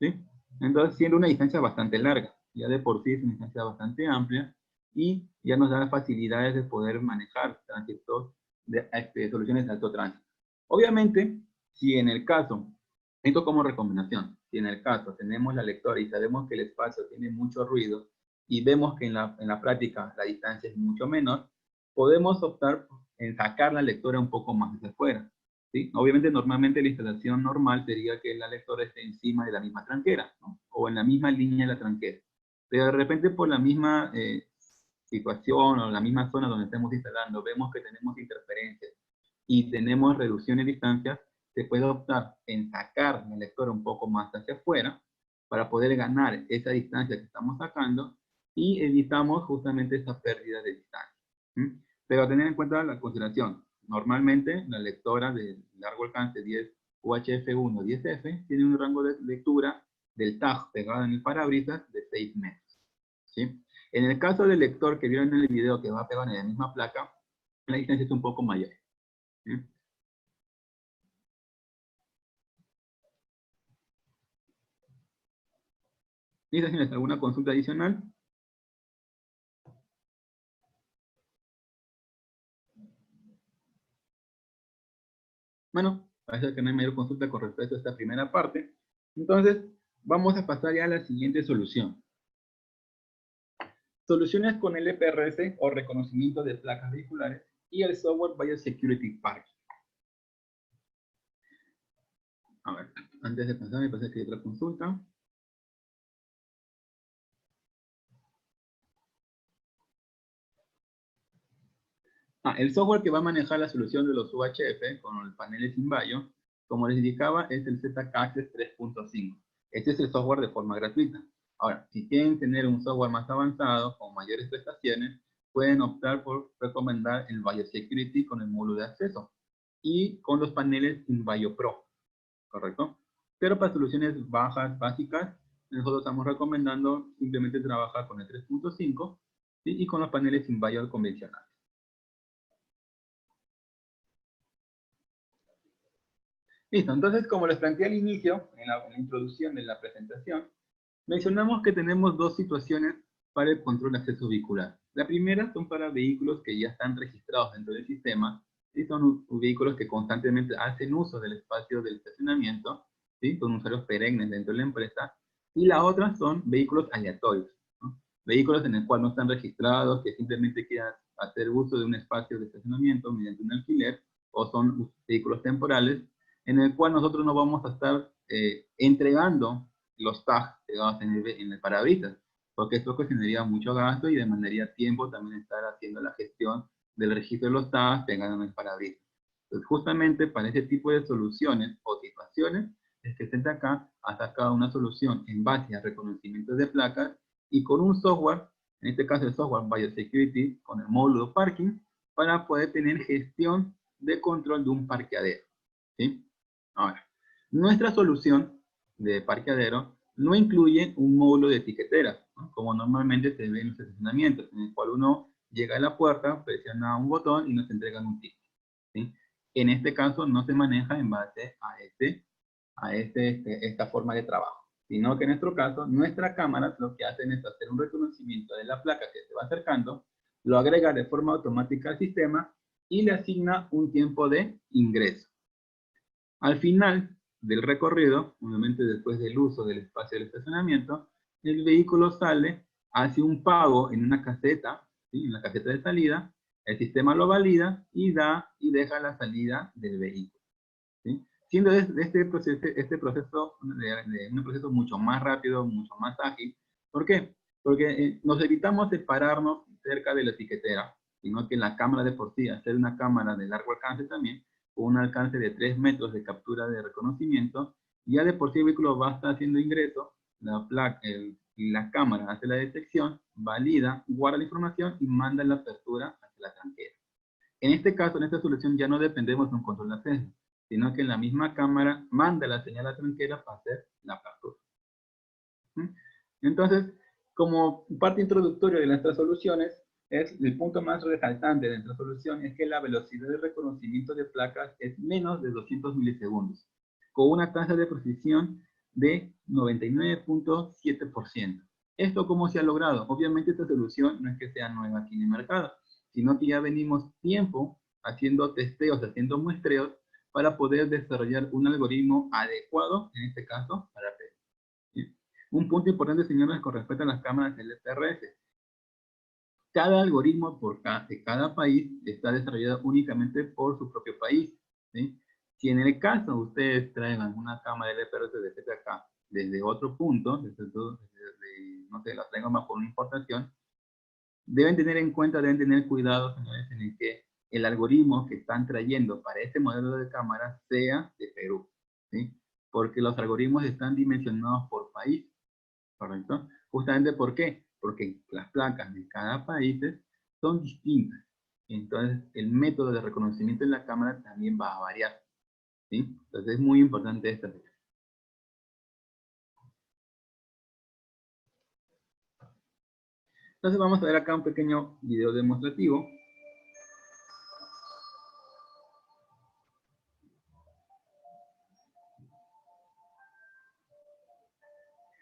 ¿sí? Entonces, siendo una distancia bastante larga, ya de por sí es una distancia bastante amplia, y ya nos da facilidades de poder manejar tránsitos de soluciones de alto tránsito. Obviamente, si en el caso, esto como recomendación, si en el caso tenemos la lectora y sabemos que el espacio tiene mucho ruido, y vemos que en la práctica la distancia es mucho menor, podemos optar en sacar la lectora un poco más hacia afuera, ¿sí? Obviamente, normalmente la instalación normal sería que la lectora esté encima de la misma tranquera, ¿no? O en la misma línea de la tranquera. Pero de repente por la misma situación o la misma zona donde estemos instalando, vemos que tenemos interferencias y tenemos reducción de distancia, se puede optar en sacar la lectora un poco más hacia afuera para poder ganar esa distancia que estamos sacando y evitamos justamente esa pérdida de distancia. ¿Mm? Pero tener en cuenta la consideración. Normalmente la lectora de largo alcance 10 UHF1 10F tiene un rango de lectura del tag pegado en el parabrisas de 6 metros. ¿Sí? En el caso del lector que vieron en el video que va pegado en la misma placa, la distancia es un poco mayor. ¿Sí? ¿Listo, señores? ¿Alguna consulta adicional? Bueno, parece que no hay mayor consulta con respecto a esta primera parte. Entonces, vamos a pasar ya a la siguiente solución. Soluciones con LPRS o reconocimiento de placas vehiculares y el software Biosecurity Parking. A ver, antes de pasar, me parece que hay otra consulta. El software que va a manejar la solución de los UHF con el panel Simbayo, como les indicaba, es el ZK-Access 3.5. Este es el software de forma gratuita. Ahora, si quieren tener un software más avanzado, con mayores prestaciones, pueden optar por recomendar el Biosecurity con el módulo de acceso y con los paneles Simbayo Pro, ¿correcto? Pero para soluciones bajas, básicas, nosotros estamos recomendando simplemente trabajar con el 3.5, ¿sí? Y con los paneles Simbayo convencionales. Listo, entonces como les planteé al inicio, en la introducción de la presentación, mencionamos que tenemos dos situaciones para el control de acceso vehicular. La primera son para vehículos que ya están registrados dentro del sistema, y son vehículos que constantemente hacen uso del espacio del estacionamiento, ¿sí? Son usuarios perennes dentro de la empresa, y la otra son vehículos aleatorios, ¿no? Vehículos en el cual no están registrados, que simplemente quieran hacer uso de un espacio de estacionamiento mediante un alquiler, o son vehículos temporales, en el cual nosotros no vamos a estar entregando los tags pegados en el parabrisas, porque esto ocasionaría mucho gasto y demandaría tiempo también estar haciendo la gestión del registro de los tags pegados en el parabrisas. Entonces, justamente para ese tipo de soluciones o situaciones, es que ZK ha sacado una solución en base a reconocimiento de placas y con un software, en este caso el software Biosecurity, con el módulo Parking, para poder tener gestión de control de un parqueadero, ¿sí? Ahora, nuestra solución de parqueadero no incluye un módulo de etiquetera, ¿no? Como normalmente se ve en los estacionamientos, en el cual uno llega a la puerta, presiona un botón y nos entregan un ticket, ¿sí? En este caso no se maneja en base a esta forma de trabajo, sino que en nuestro caso, nuestras cámaras lo que hacen es hacer un reconocimiento de la placa que se va acercando, lo agrega de forma automática al sistema y le asigna un tiempo de ingreso. Al final del recorrido, obviamente después del uso del espacio del estacionamiento, el vehículo sale, hace un pago en una caseta, ¿sí? En la caseta de salida, el sistema lo valida y deja la salida del vehículo, ¿sí? Siendo este proceso un proceso mucho más rápido, mucho más ágil. ¿Por qué? Porque nos evitamos separarnos cerca de la etiquetera, sino que la cámara de por sí, hacer una cámara de largo alcance también, con un alcance de 3 metros de captura de reconocimiento, ya de por sí el vehículo va a estar haciendo ingreso, la cámara hace la detección, valida, guarda la información y manda la apertura hacia la tranquera. En este caso, en esta solución ya no dependemos de un control de acceso, sino que la misma cámara manda la señal a la tranquera para hacer la apertura. Entonces, como parte introductoria de nuestras soluciones, el punto más resaltante de nuestra solución es que la velocidad de reconocimiento de placas es menos de 200 milisegundos, con una tasa de precisión de 99.7%. ¿Esto cómo se ha logrado? Obviamente esta solución no es que sea nueva aquí en el mercado, sino que ya venimos tiempo haciendo testeos, haciendo muestreos, para poder desarrollar un algoritmo adecuado, en este caso, para Perú. ¿Sí? Un punto importante, señores, con respecto a las cámaras LPRS. Cada algoritmo de cada país está desarrollado únicamente por su propio país. ¿Sí? Si en el caso ustedes traen alguna cámara LPRS desde acá, desde otro punto, no sé, la traigan más por una importación, deben tener en cuenta, deben tener cuidado, señores, en el que el algoritmo que están trayendo para este modelo de cámara sea de Perú, ¿sí? Porque los algoritmos están dimensionados por país, ¿correcto? Justamente, ¿por qué? Porque las placas de cada país son distintas. Entonces, el método de reconocimiento en la cámara también va a variar, ¿sí? Entonces, es muy importante esta. Entonces, vamos a ver acá un pequeño video demostrativo.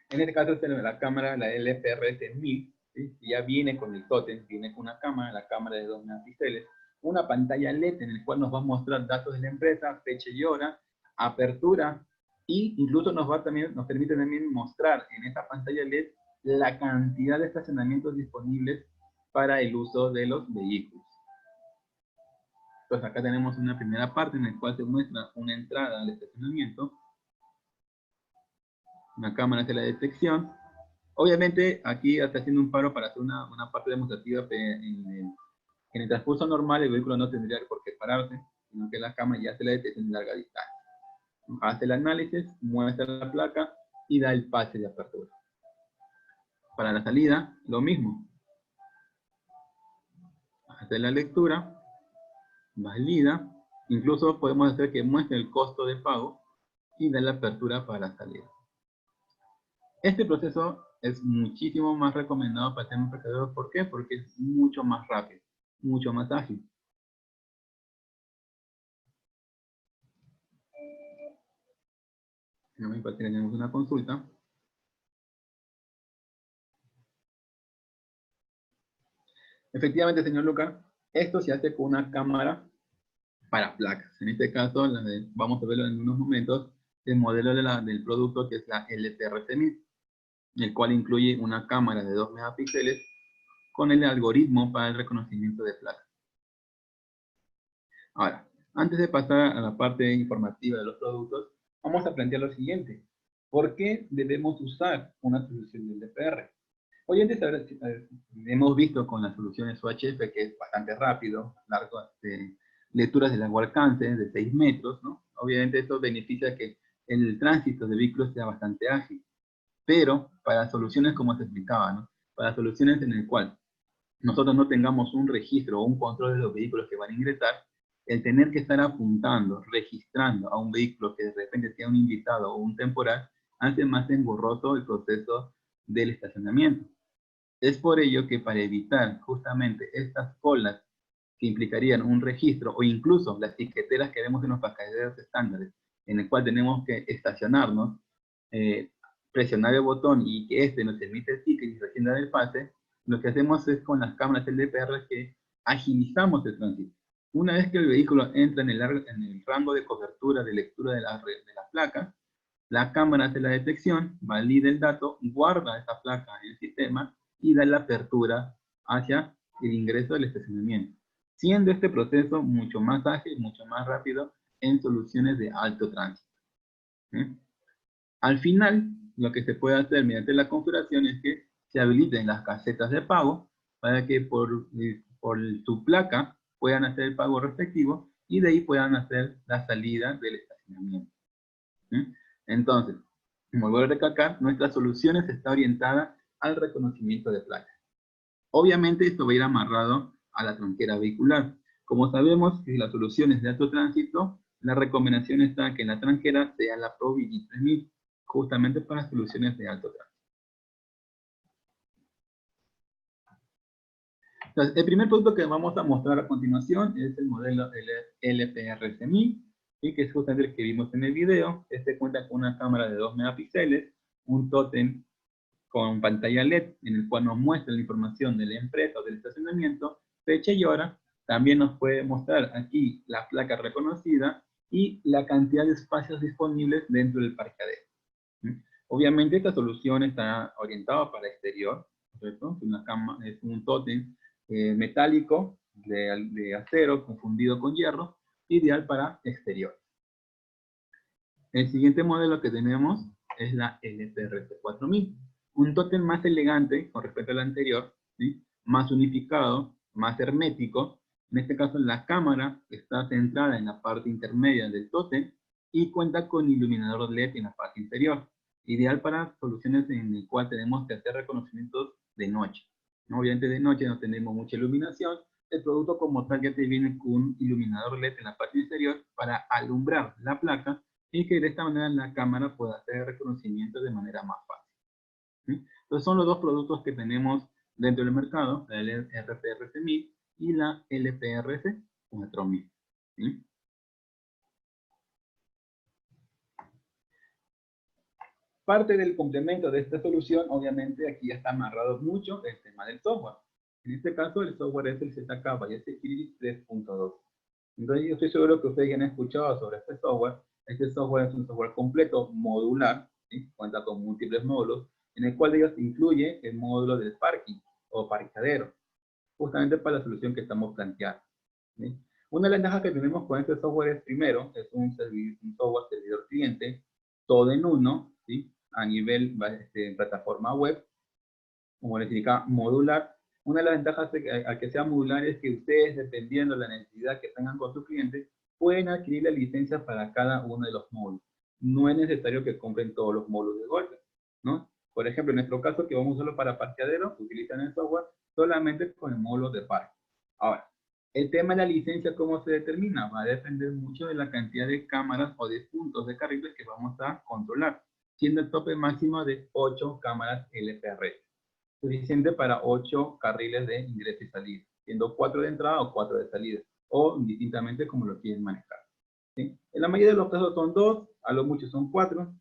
En este caso, la cámara, la LPRS-1000, ¿sí? Ya viene con el tótem, viene con una cámara, la cámara de 2 megapíxeles, una pantalla LED en el cual nos va a mostrar datos de la empresa, fecha y hora, apertura, y incluso nos permite también mostrar en esta pantalla LED la cantidad de estacionamientos disponibles para el uso de los vehículos. Entonces acá tenemos una primera parte en la cual se muestra una entrada al estacionamiento, una cámara hace la detección. Obviamente aquí está haciendo un paro para hacer una parte demostrativa. En el transcurso normal el vehículo no tendría por qué pararse, sino que la cámara ya hace la detección de larga distancia. Hace el análisis, muestra la placa y da el pase de apertura. Para la salida, lo mismo. Hace la lectura, valida, incluso podemos hacer que muestre el costo de pago y da la apertura para la salida. Este proceso es muchísimo más recomendado para tener mercaderos. ¿Por qué? Porque es mucho más rápido, mucho más ágil. No me parece que tenemos una consulta. Efectivamente, señor Luca, esto se hace con una cámara para placas. En este caso, vamos a verlo en unos momentos, el modelo del producto que es la LTRC1000, el cual incluye una cámara de 2 megapíxeles con el algoritmo para el reconocimiento de placas. Ahora, antes de pasar a la parte informativa de los productos, vamos a plantear lo siguiente. ¿Por qué debemos usar una solución de LPR? Hoy en día hemos visto con las soluciones UHF que es bastante rápido, largo, lecturas de largo alcance, de 6 metros, ¿no? Obviamente esto beneficia que el tránsito de vehículos sea bastante ágil. Pero para soluciones como se explicaba, ¿no? Para soluciones en el cual nosotros no tengamos un registro o un control de los vehículos que van a ingresar, el tener que estar apuntando, registrando a un vehículo que de repente sea un invitado o un temporal, hace más engorroso el proceso del estacionamiento. Es por ello que para evitar justamente estas colas que implicarían un registro o incluso las tiqueteras que vemos en los parqueaderos estándares, en el cual tenemos que estacionarnos, presionar el botón y que este nos emite el ticket y recién dar el pase, lo que hacemos es con las cámaras LDPR que agilizamos el tránsito. Una vez que el vehículo entra en el rango de cobertura de lectura de la placa, la cámara hace la detección, valida el dato, guarda esa placa en el sistema y da la apertura hacia el ingreso del estacionamiento, siendo este proceso mucho más ágil, mucho más rápido en soluciones de alto tránsito. ¿Sí? Al final, lo que se puede hacer mediante la configuración es que se habiliten las casetas de pago para que por su placa puedan hacer el pago respectivo y de ahí puedan hacer la salida del estacionamiento. ¿Sí? Entonces, como vuelvo a recalcar, nuestra solución está orientada al reconocimiento de placas. Obviamente esto va a ir amarrado a la tranquera vehicular. Como sabemos que las soluciones de alto tránsito, la recomendación está que la tranquera sea la Pro VG3000, justamente para soluciones de alto tránsito. Entonces, el primer producto que vamos a mostrar a continuación es el modelo LPR-SEMI, y que es justamente el que vimos en el video. Este cuenta con una cámara de 2 megapíxeles, un tótem con pantalla LED en el cual nos muestra la información de la empresa o del estacionamiento, fecha y hora. También nos puede mostrar aquí la placa reconocida y la cantidad de espacios disponibles dentro del parqueadero. Obviamente esta solución está orientada para exterior, ¿cierto? Es un tótem metálico de acero confundido con hierro, ideal para exterior. El siguiente modelo que tenemos es la LPRC4000, un tótem más elegante con respecto al anterior, ¿sí? Más unificado, más hermético. En este caso la cámara está centrada en la parte intermedia del tótem y cuenta con iluminador LED en la parte inferior, ideal para soluciones en las cuales tenemos que hacer reconocimientos de noche. Obviamente de noche no tenemos mucha iluminación. El producto como tal ya te viene con un iluminador LED en la parte inferior para alumbrar la placa y que de esta manera la cámara pueda hacer reconocimiento de manera más fácil. ¿Sí? Entonces son los dos productos que tenemos dentro del mercado, la LPRC1000 y la LPRC4000. ¿Sí? Parte del complemento de esta solución, obviamente aquí ya está amarrado mucho el tema del software. En este caso el software es el ZK Biosecurity 3.2. Entonces yo estoy seguro que ustedes ya han escuchado sobre este software. Este software es un software completo, modular, ¿sí? Cuenta con múltiples módulos, en el cual ellos incluye el módulo del parking o parqueadero, justamente para la solución que estamos planteando, ¿sí? Una de las ventajas que tenemos con este software es, primero, es un software servidor cliente, todo en uno, ¿sí? A nivel plataforma web, como les indica, modular. Una de las ventajas al que sea modular es que ustedes, dependiendo de la necesidad que tengan con su cliente, pueden adquirir la licencia para cada uno de los módulos. No es necesario que compren todos los módulos de golpe, ¿no? Por ejemplo, en nuestro caso, que vamos solo para parqueadero, utilizan el software solamente con el módulo de parque. Ahora, el tema de la licencia, ¿cómo se determina? Va a depender mucho de la cantidad de cámaras o de puntos de carriles que vamos a controlar, siendo el tope máximo de 8 cámaras LPR. Suficiente para 8 carriles de ingreso y salida, siendo 4 de entrada o 4 de salida, o indistintamente como lo quieren manejar. ¿Sí? En la mayoría de los casos son 2, a lo mucho son 4,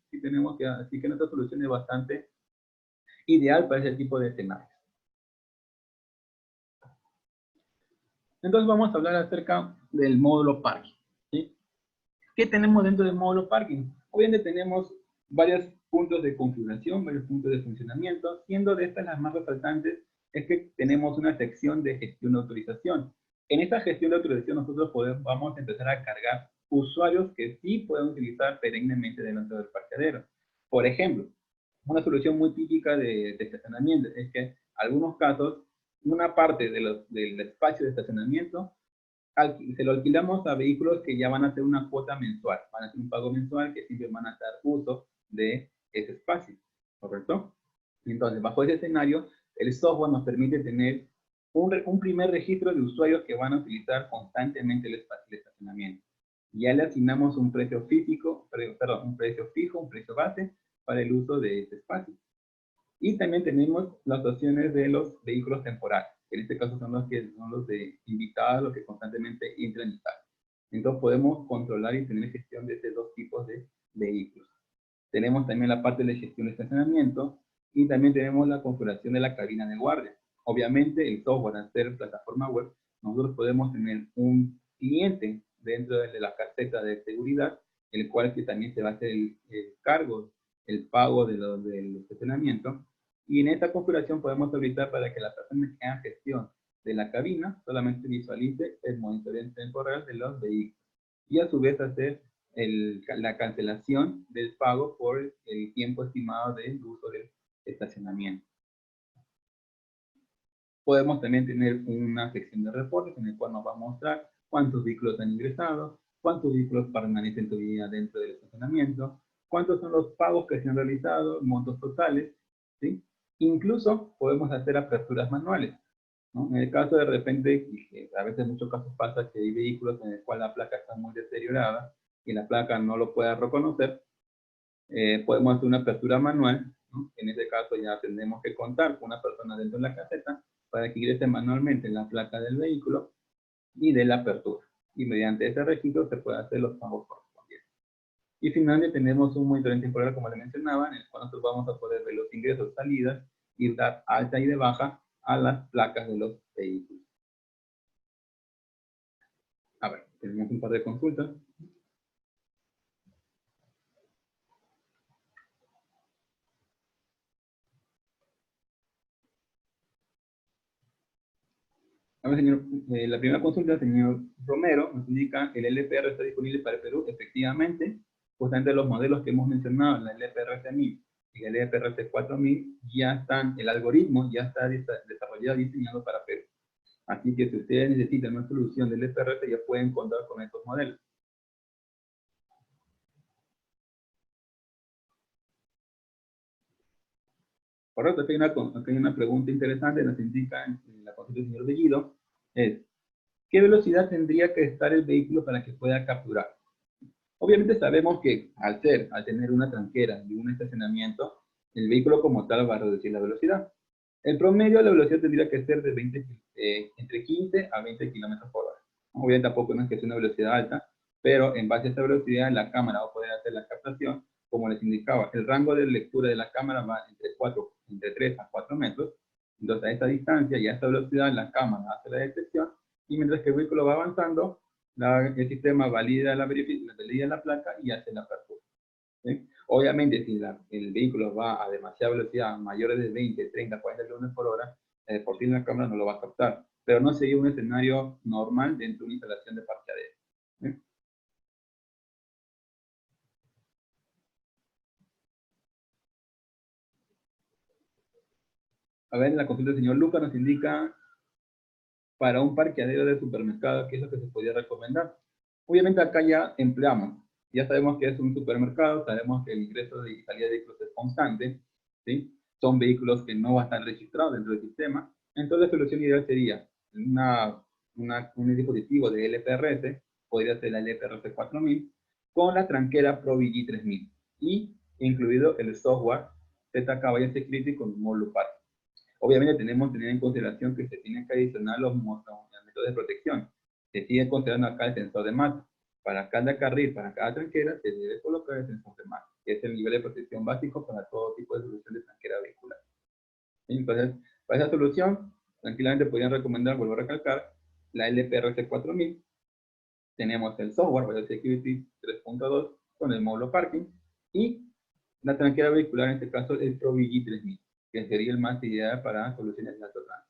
así que nuestra solución es bastante ideal para ese tipo de escenarios. Entonces vamos a hablar acerca del módulo parking. ¿Sí? ¿Qué tenemos dentro del módulo parking? Obviamente tenemos varios puntos de configuración, varios puntos de funcionamiento, siendo de estas las más resaltantes es que tenemos una sección de gestión de autorización. En esta gestión de autorización nosotros vamos a empezar a cargar usuarios que sí pueden utilizar perennemente dentro del parqueadero. Por ejemplo, una solución muy típica de estacionamiento es que en algunos casos una parte del espacio de estacionamiento se lo alquilamos a vehículos que ya van a hacer una cuota mensual, van a hacer un pago mensual que siempre van a dar uso de ese espacio, ¿correcto? Y entonces, bajo ese escenario, el software nos permite tener un primer registro de usuarios que van a utilizar constantemente el espacio de estacionamiento. Ya le asignamos un precio físico, un precio fijo, un precio base para el uso de ese espacio. Y también tenemos las opciones de los vehículos temporales. En este caso son los de invitados, los que constantemente entran y salen. Entonces podemos controlar y tener gestión de estos dos tipos de vehículos. Tenemos también la parte de gestión de estacionamiento y también tenemos la configuración de la cabina de guardia. Obviamente el software, al ser plataforma web, nosotros podemos tener un cliente dentro de la carpeta de seguridad, el cual que también se va a hacer el cargo, el pago del estacionamiento. Y en esta configuración podemos habilitar para que la persona que haga gestión de la cabina solamente visualice el monitoreo temporal de los vehículos. Y a su vez hacer la cancelación del pago por el tiempo estimado del uso del estacionamiento. Podemos también tener una sección de reportes en el cual nos va a mostrar cuántos vehículos han ingresado, cuántos vehículos permanecen todavía dentro del estacionamiento, cuántos son los pagos que se han realizado, montos totales, ¿sí? Incluso podemos hacer aperturas manuales, ¿no? En el caso de repente, a veces en muchos casos pasa que hay vehículos en el cual la placa está muy deteriorada y la placa no lo pueda reconocer, podemos hacer una apertura manual, ¿no? En ese caso ya tendremos que contar con una persona dentro de la caseta para que ingrese manualmente la placa del vehículo y de la apertura. Y mediante ese registro se puede hacer los pagos correspondientes. Y finalmente tenemos un monitoreo temporal, como les mencionaba, en el cual nosotros vamos a poder ver los ingresos, salidas y dar alta y de baja a las placas de los vehículos. A ver, tenemos un par de consultas. A ver, señor, la primera consulta, señor Romero, nos indica el LPR está disponible para el Perú. Efectivamente, justamente los modelos que hemos mencionado, la LPRC 1000 y el LPRC 4000, ya están, el algoritmo ya está desarrollado y diseñado para Perú. Así que si ustedes necesitan una solución del LPRC, ya pueden contar con estos modelos. Correcto, aquí hay una pregunta interesante, nos indica en la consulta del señor Bellido, es, ¿qué velocidad tendría que estar el vehículo para que pueda capturar? Obviamente sabemos que al tener una tranquera y un estacionamiento, el vehículo como tal va a reducir la velocidad. El promedio de la velocidad tendría que ser de entre 15 a 20 kilómetros por hora. Obviamente tampoco no es que sea una velocidad alta, pero en base a esta velocidad la cámara va a poder hacer la captación. Como les indicaba, el rango de lectura de la cámara va entre 3 a 4 metros. Entonces a esta distancia y a esta velocidad la cámara hace la detección, y mientras que el vehículo va avanzando, el sistema valida la placa y hace la apertura. ¿Sí? Obviamente, si el vehículo va a demasiada velocidad, mayores de 20, 30, 40 km por hora, por sí la cámara no lo va a captar. Pero no sería un escenario normal dentro de una instalación de parqueadero. ¿Sí? A ver, la consulta del señor Lucas nos indica para un parqueadero de supermercado, ¿qué es lo que se podría recomendar? Obviamente acá ya empleamos, ya sabemos que es un supermercado, sabemos que el ingreso y salida de vehículos es constante, ¿sí? Son vehículos que no van a estar registrados dentro del sistema, entonces la solución ideal sería un dispositivo de LPRS, podría ser la LPRS 4000, con la tranquera ProVG 3000, y incluido el software ZKY Security con un módulo par. Obviamente tenemos que tener en consideración que se tienen que adicionar los métodos de protección. Se sigue considerando acá el sensor de mata. Para cada carril, para cada tranquera, se debe colocar el sensor de mata, que es el nivel de protección básico para todo tipo de solución de tranquera vehicular. Entonces, para esa solución, tranquilamente podrían recomendar, vuelvo a recalcar, la LPRC 4000. Tenemos el software Biosecurity 3.2 con el módulo parking, y la tranquera vehicular, en este caso, el ProVG 3000, que sería el más ideal para soluciones de alto rango.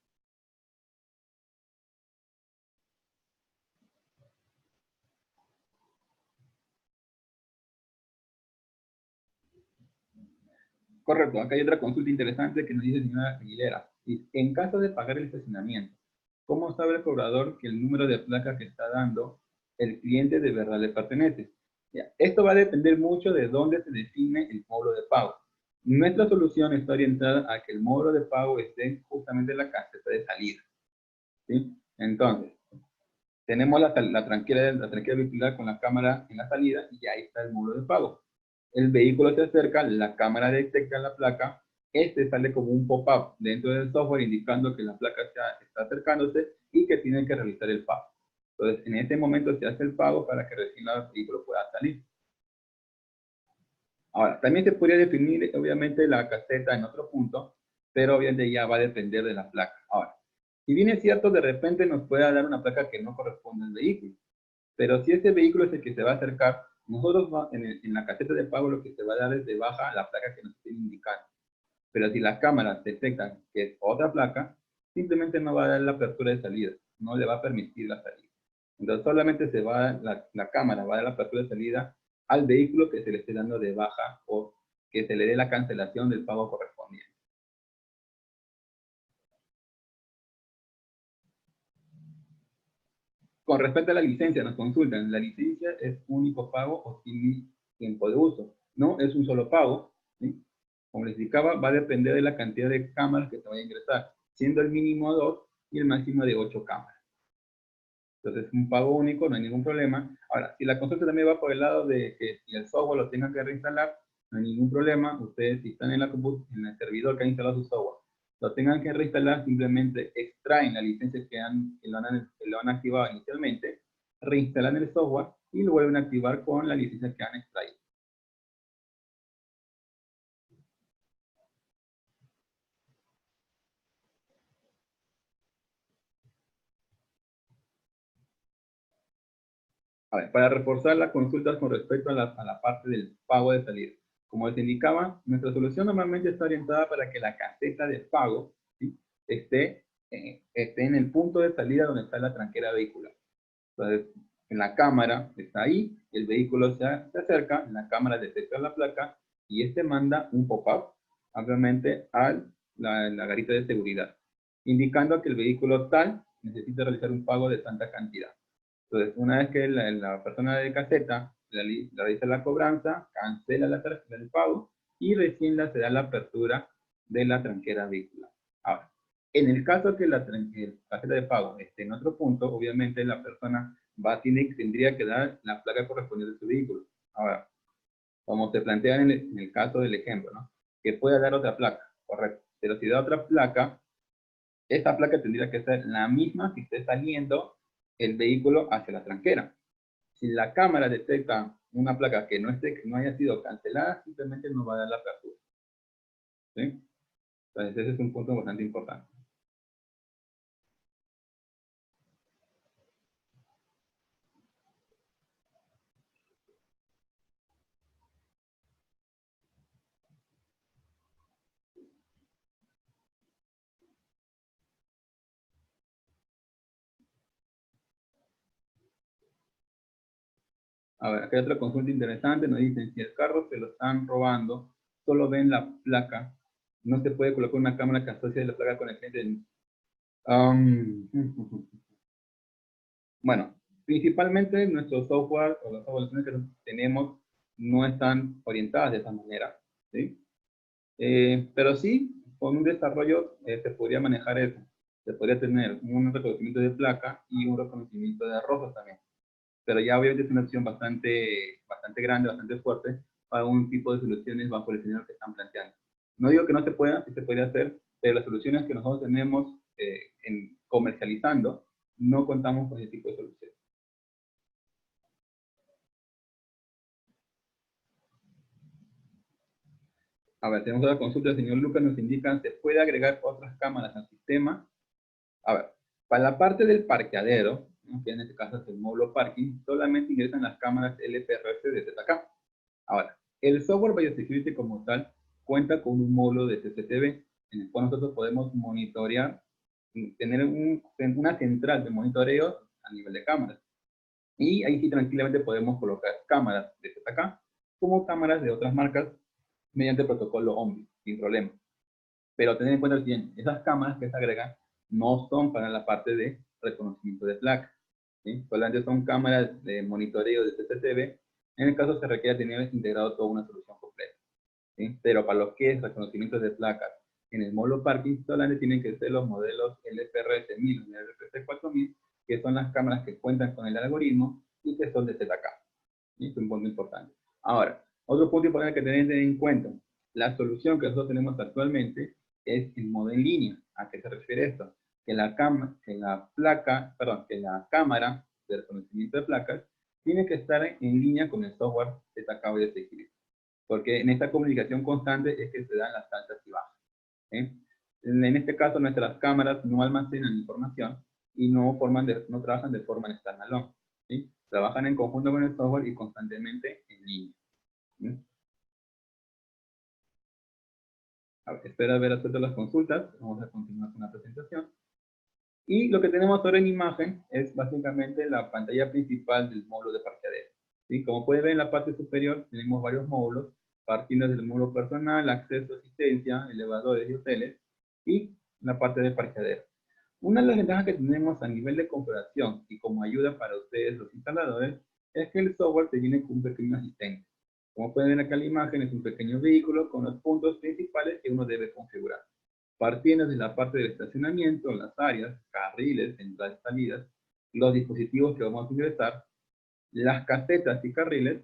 Correcto, acá hay otra consulta interesante que nos dice señora Aguilera. En caso de pagar el estacionamiento, ¿cómo sabe el cobrador que el número de placa que está dando el cliente de verdad le pertenece? Ya, esto va a depender mucho de dónde se define el módulo de pago. Nuestra solución está orientada a que el módulo de pago esté justamente en la caseta de salida, ¿sí? Entonces, tenemos la tranquera vehicular con la cámara en la salida, y ahí está el módulo de pago. El vehículo se acerca, la cámara detecta la placa, sale como un pop-up dentro del software indicando que la placa está acercándose y que tiene que realizar el pago. Entonces, en este momento se hace el pago para que recién el vehículo pueda salir. Ahora, también se podría definir, obviamente, la caseta en otro punto, pero obviamente ya va a depender de la placa. Ahora, si bien es cierto, de repente nos puede dar una placa que no corresponde al vehículo, pero si este vehículo es el que se va a acercar, nosotros en la caseta de pago lo que se va a dar es de baja la placa que nos estén indicando. Pero si las cámaras detectan que es otra placa, simplemente no va a dar la apertura de salida, no le va a permitir la salida. Entonces solamente la cámara va a dar la apertura de salida al vehículo que se le esté dando de baja, o que se le dé la cancelación del pago correspondiente. Con respecto a la licencia, nos consultan, ¿la licencia es único pago o sin tiempo de uso? No, es un solo pago, ¿sí? Como les indicaba, va a depender de la cantidad de cámaras que se vaya a ingresar, siendo el mínimo 2 y el máximo de 8 cámaras. Entonces, un pago único, no hay ningún problema. Ahora, si la consulta también va por el lado de que si el software lo tengan que reinstalar, no hay ningún problema. Ustedes, si están en el servidor que ha instalado su software, lo tengan que reinstalar, simplemente extraen la licencia que lo han activado inicialmente, reinstalan el software y lo vuelven a activar con la licencia que han extraído. A ver, para reforzar las consultas con respecto a la parte del pago de salida. Como les indicaba, nuestra solución normalmente está orientada para que la caseta de pago, ¿sí?, esté en el punto de salida donde está la tranquera vehicular. Entonces, en la cámara está ahí, el vehículo se acerca, la cámara detecta la placa y este manda un pop-up, obviamente, a la garita de seguridad, indicando que el vehículo tal necesita realizar un pago de tanta cantidad. Entonces, una vez que la persona de caseta realiza la cobranza, cancela la tarjeta del pago y recién se da la apertura de la tranquera vehicular. Ahora, en el caso que la tarjeta de pago esté en otro punto, obviamente la persona tendría que dar la placa correspondiente de su vehículo. Ahora, como se plantea en el caso del ejemplo, ¿no?, que pueda dar otra placa, correcto. Pero si da otra placa, esta placa tendría que ser la misma que esté saliendo el vehículo hacia la tranquera. Si la cámara detecta una placa que no haya sido cancelada, simplemente no va a dar la apertura, ¿sí? Entonces ese es un punto bastante importante. A ver, acá hay otra consulta interesante. Nos dicen, si el carro se lo están robando, solo ven la placa, no se puede colocar una cámara que asocie la placa con el cliente. Bueno, principalmente nuestro software o las evaluaciones que tenemos no están orientadas de esa manera, ¿sí? Pero sí, con un desarrollo se podría manejar eso. Se podría tener un reconocimiento de placa y un reconocimiento de rostro también. Pero ya obviamente es una opción bastante grande, bastante fuerte para un tipo de soluciones bajo el escenario que están planteando. No digo que no se pueda, sí se puede hacer, pero las soluciones que nosotros tenemos comercializando, no contamos con ese tipo de soluciones. A ver, tenemos otra consulta. El señor Lucas nos indica, ¿se puede agregar otras cámaras al sistema? A ver, para la parte del parqueadero, ¿no?, que en este caso es el módulo parking, solamente ingresan las cámaras LPRS de ZK. Ahora, el software Biosecurity como tal cuenta con un módulo de CCTV, en el cual nosotros podemos monitorear, tener una central de monitoreo a nivel de cámaras. Y ahí sí tranquilamente podemos colocar cámaras de ZK como cámaras de otras marcas mediante el protocolo OMBI, sin problema. Pero tener en cuenta bien, esas cámaras que se agregan no son para la parte de reconocimiento de placa, ¿sí? Solamente son cámaras de monitoreo de CCTV. En el caso se requiere tener integrado toda una solución completa, ¿sí? Pero para lo que es reconocimiento de placas en el módulo parking, solamente tienen que ser los modelos LPRS 1000 y LPRS 4000, que son las cámaras que cuentan con el algoritmo y que son de ZK. ¿Sí? Es un punto importante. Ahora, otro punto importante que tener en cuenta, la solución que nosotros tenemos actualmente es el modo en línea. ¿A qué se refiere esto? Que la cámara de reconocimiento de placas tiene que estar en línea con el software de ZK Biosecurity. Porque en esta comunicación constante es que se dan las altas y bajas, ¿sí? En este caso, nuestras cámaras no almacenan información y no trabajan de forma en standalone, ¿sí? Trabajan en conjunto con el software y constantemente en línea, ¿sí? A ver, espera ver todas las consultas. Vamos a continuar con la presentación. Y lo que tenemos ahora en imagen es básicamente la pantalla principal del módulo de parqueadero, ¿sí? Como pueden ver en la parte superior tenemos varios módulos, partiendo del módulo personal, acceso, asistencia, elevadores y hoteles, y la parte de parqueadero. Una de las ventajas que tenemos a nivel de configuración y como ayuda para ustedes los instaladores es que el software te viene con un pequeño asistente. Como pueden ver acá en la imagen, es un pequeño vehículo con los puntos principales que uno debe configurar. Partiendo de la parte del estacionamiento, las áreas, carriles, entradas y salidas, los dispositivos que vamos a ingresar, las casetas y carriles,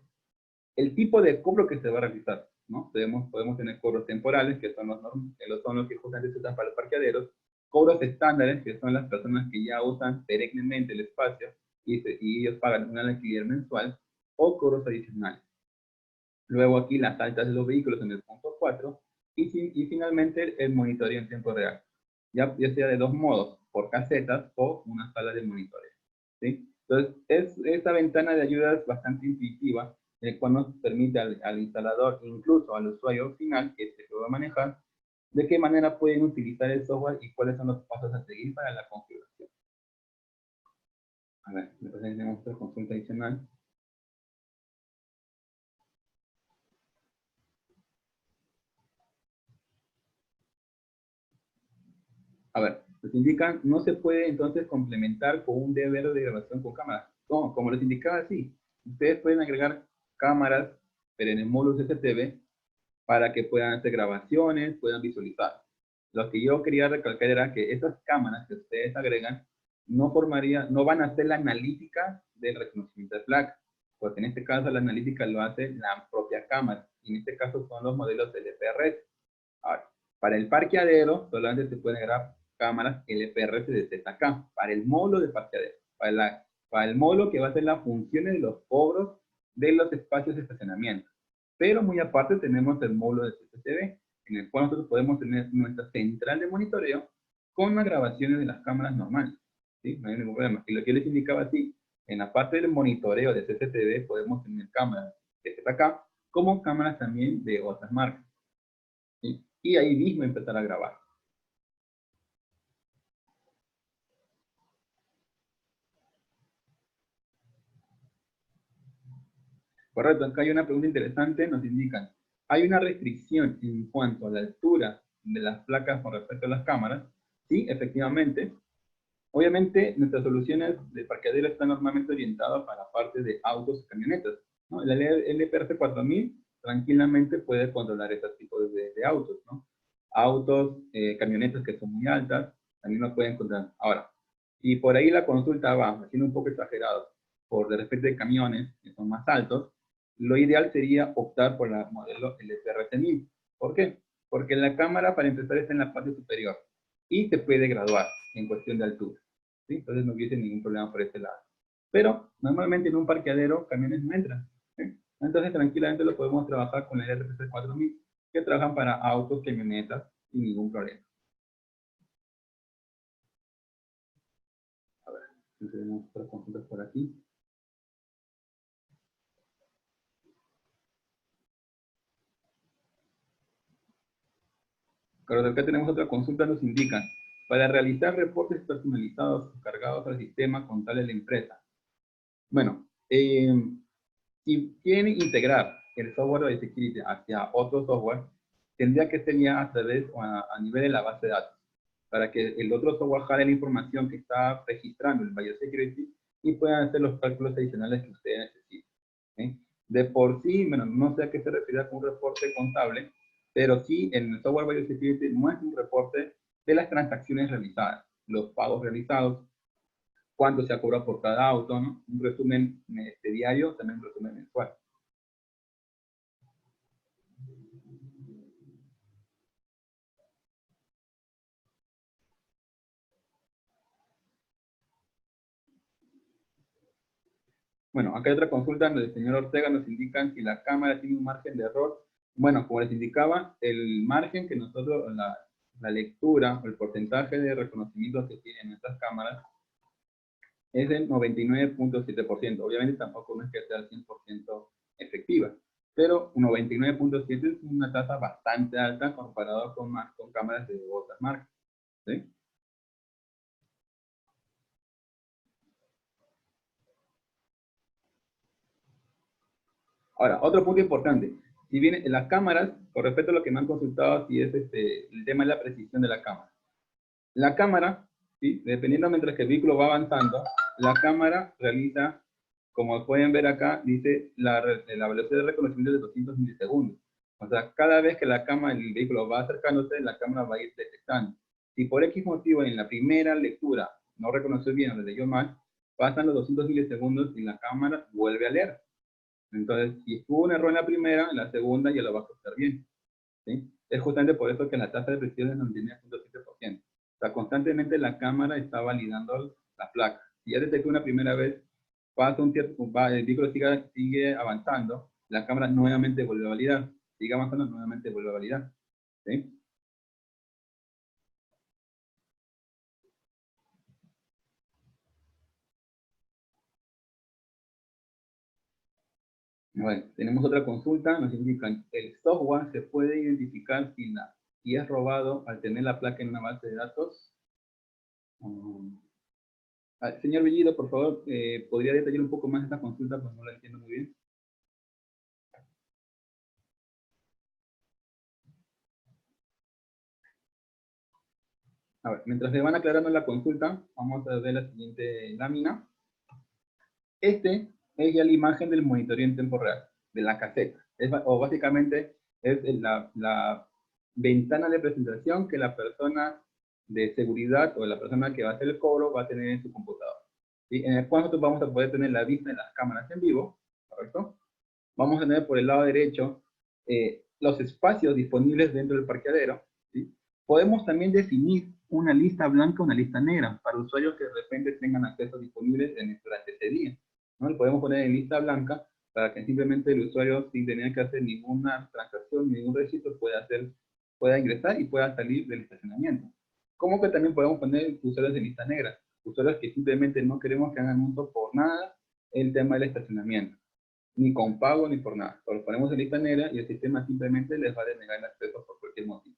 el tipo de cobro que se va a realizar. ¿no? Podemos tener cobros temporales, que son los que justamente se usan para los parqueaderos, cobros estándares, que son las personas que ya usan perennemente el espacio y ellos pagan un alquiler mensual, o cobros adicionales. Luego aquí las altas de los vehículos en el punto 4, y finalmente el monitoreo en tiempo real. Ya sea de dos modos, por casetas o una sala de monitoreo, ¿sí? Entonces, esta ventana de ayuda es bastante intuitiva, el cual nos permite al instalador, incluso al usuario final, que se va a manejar, de qué manera pueden utilizar el software y cuáles son los pasos a seguir para la configuración. A ver, después tenemos otra consulta adicional. A ver, nos indican, no se puede entonces complementar con un DVR de grabación con cámara. No, como les indicaba, sí. Ustedes pueden agregar cámaras, pero en el módulo CCTV, para que puedan hacer grabaciones, puedan visualizar. Lo que yo quería recalcar era que esas cámaras que ustedes agregan no van a hacer la analítica del reconocimiento de placa, porque en este caso la analítica lo hace la propia cámara, y en este caso son los modelos LPRS. Ahora, para el parqueadero solamente se pueden agregar cámaras LPRS de ZK, para el módulo de parqueadero, para el módulo que va a hacer las funciones de los cobros de los espacios de estacionamiento. Pero muy aparte tenemos el módulo de CCTV, en el cual nosotros podemos tener nuestra central de monitoreo con las grabaciones de las cámaras normales, ¿sí? No hay ningún problema. Y lo que les indicaba así, en la parte del monitoreo de CCTV podemos tener cámaras de ZK, como cámaras también de otras marcas, ¿sí? Y ahí mismo empezar a grabar. Correcto, acá hay una pregunta interesante, nos indican, ¿hay una restricción en cuanto a la altura de las placas con respecto a las cámaras? Sí, efectivamente. Obviamente, nuestras soluciones de parqueadero están normalmente orientadas para la parte de autos y camionetas, ¿no? El LPRC 4000 tranquilamente puede controlar este tipo de autos, ¿no? Autos, camionetas que son muy altas, también lo pueden controlar. Ahora, y por ahí la consulta va, haciendo un poco exagerado, por de repente de camiones que son más altos, lo ideal sería optar por la modelo LPRC 1000. ¿Por qué? Porque la cámara, para empezar, está en la parte superior y se puede graduar en cuestión de altura, ¿sí? Entonces no hubiese ningún problema por este lado. Pero normalmente en un parqueadero camiones no entran, ¿sí? Entonces tranquilamente lo podemos trabajar con el RPC 4000, que trabajan para autos, camionetas sin ningún problema. A ver, tenemos otras consultas por aquí. Claro, acá tenemos otra consulta, nos indican, para realizar reportes personalizados cargados al sistema contable de la empresa. Bueno, si quieren integrar el software de security hacia otro software, tendría que ser ya a través o a nivel de la base de datos, para que el otro software jale la información que está registrando el biosecurity y puedan hacer los cálculos adicionales que ustedes necesiten, ¿sí? De por sí, bueno, no sé a qué se refiere con un reporte contable, pero sí en el software biosecurity muestra un reporte de las transacciones realizadas, los pagos realizados, cuánto se ha cobrado por cada auto, ¿no? Un resumen diario, también un resumen mensual. Bueno, acá hay otra consulta donde el señor Ortega nos indican si la cámara tiene un margen de error. Bueno, como les indicaba, el margen que nosotros, la lectura o el porcentaje de reconocimiento que tienen nuestras cámaras es del 99.7%. Obviamente tampoco no es que sea el 100% efectiva, pero un 99.7% es una tasa bastante alta comparado con cámaras de otras marcas, ¿sí? Ahora, otro punto importante. Si bien las cámaras, con respecto a lo que me han consultado, si es el tema de la precisión de la cámara. La cámara, ¿sí? Dependiendo mientras que el vehículo va avanzando, la cámara realiza, como pueden ver acá, dice la velocidad de reconocimiento de 200 milisegundos. O sea, cada vez que la cámara, el vehículo va acercándose, la cámara va a ir detectando. Si por X motivo en la primera lectura no reconoció bien o le leyó mal, pasan los 200 milisegundos y la cámara vuelve a leer. Entonces, si hubo un error en la primera, en la segunda ya lo va a ajustar bien. ¿Sí? Es justamente por eso que la tasa de precisión es 99.7%. O sea, constantemente la cámara está validando la placa. Si ya detectó una primera vez, pasa un tiempo, el vehículo sigue avanzando, la cámara nuevamente vuelve a validar. Sigue avanzando, nuevamente vuelve a validar. ¿Sí? Bueno, tenemos otra consulta, nos indican, el software se puede identificar si es robado al tener la placa en una base de datos. Señor Bellido, por favor, ¿podría detallar un poco más esta consulta? Pues no la entiendo muy bien. A ver, mientras le van aclarando la consulta, vamos a ver la siguiente lámina. Este es ya la imagen del monitoreo en tiempo real, de la caseta. O básicamente es la ventana de presentación que la persona de seguridad o la persona que va a hacer el cobro va a tener en su computador. ¿Sí? En el cual nosotros vamos a poder tener la vista de las cámaras en vivo, ¿correcto? Vamos a tener por el lado derecho los espacios disponibles dentro del parqueadero. ¿Sí? Podemos también definir una lista blanca o una lista negra para usuarios que de repente tengan acceso disponible durante ese día. ¿No? Le podemos poner en lista blanca para que simplemente el usuario, sin tener que hacer ninguna transacción, ningún registro, pueda ingresar y pueda salir del estacionamiento. Como que también podemos poner usuarios de lista negra, usuarios que simplemente no queremos que hagan uso por nada el tema del estacionamiento, ni con pago ni por nada. Lo ponemos en lista negra y el sistema simplemente les va a denegar el acceso por cualquier motivo.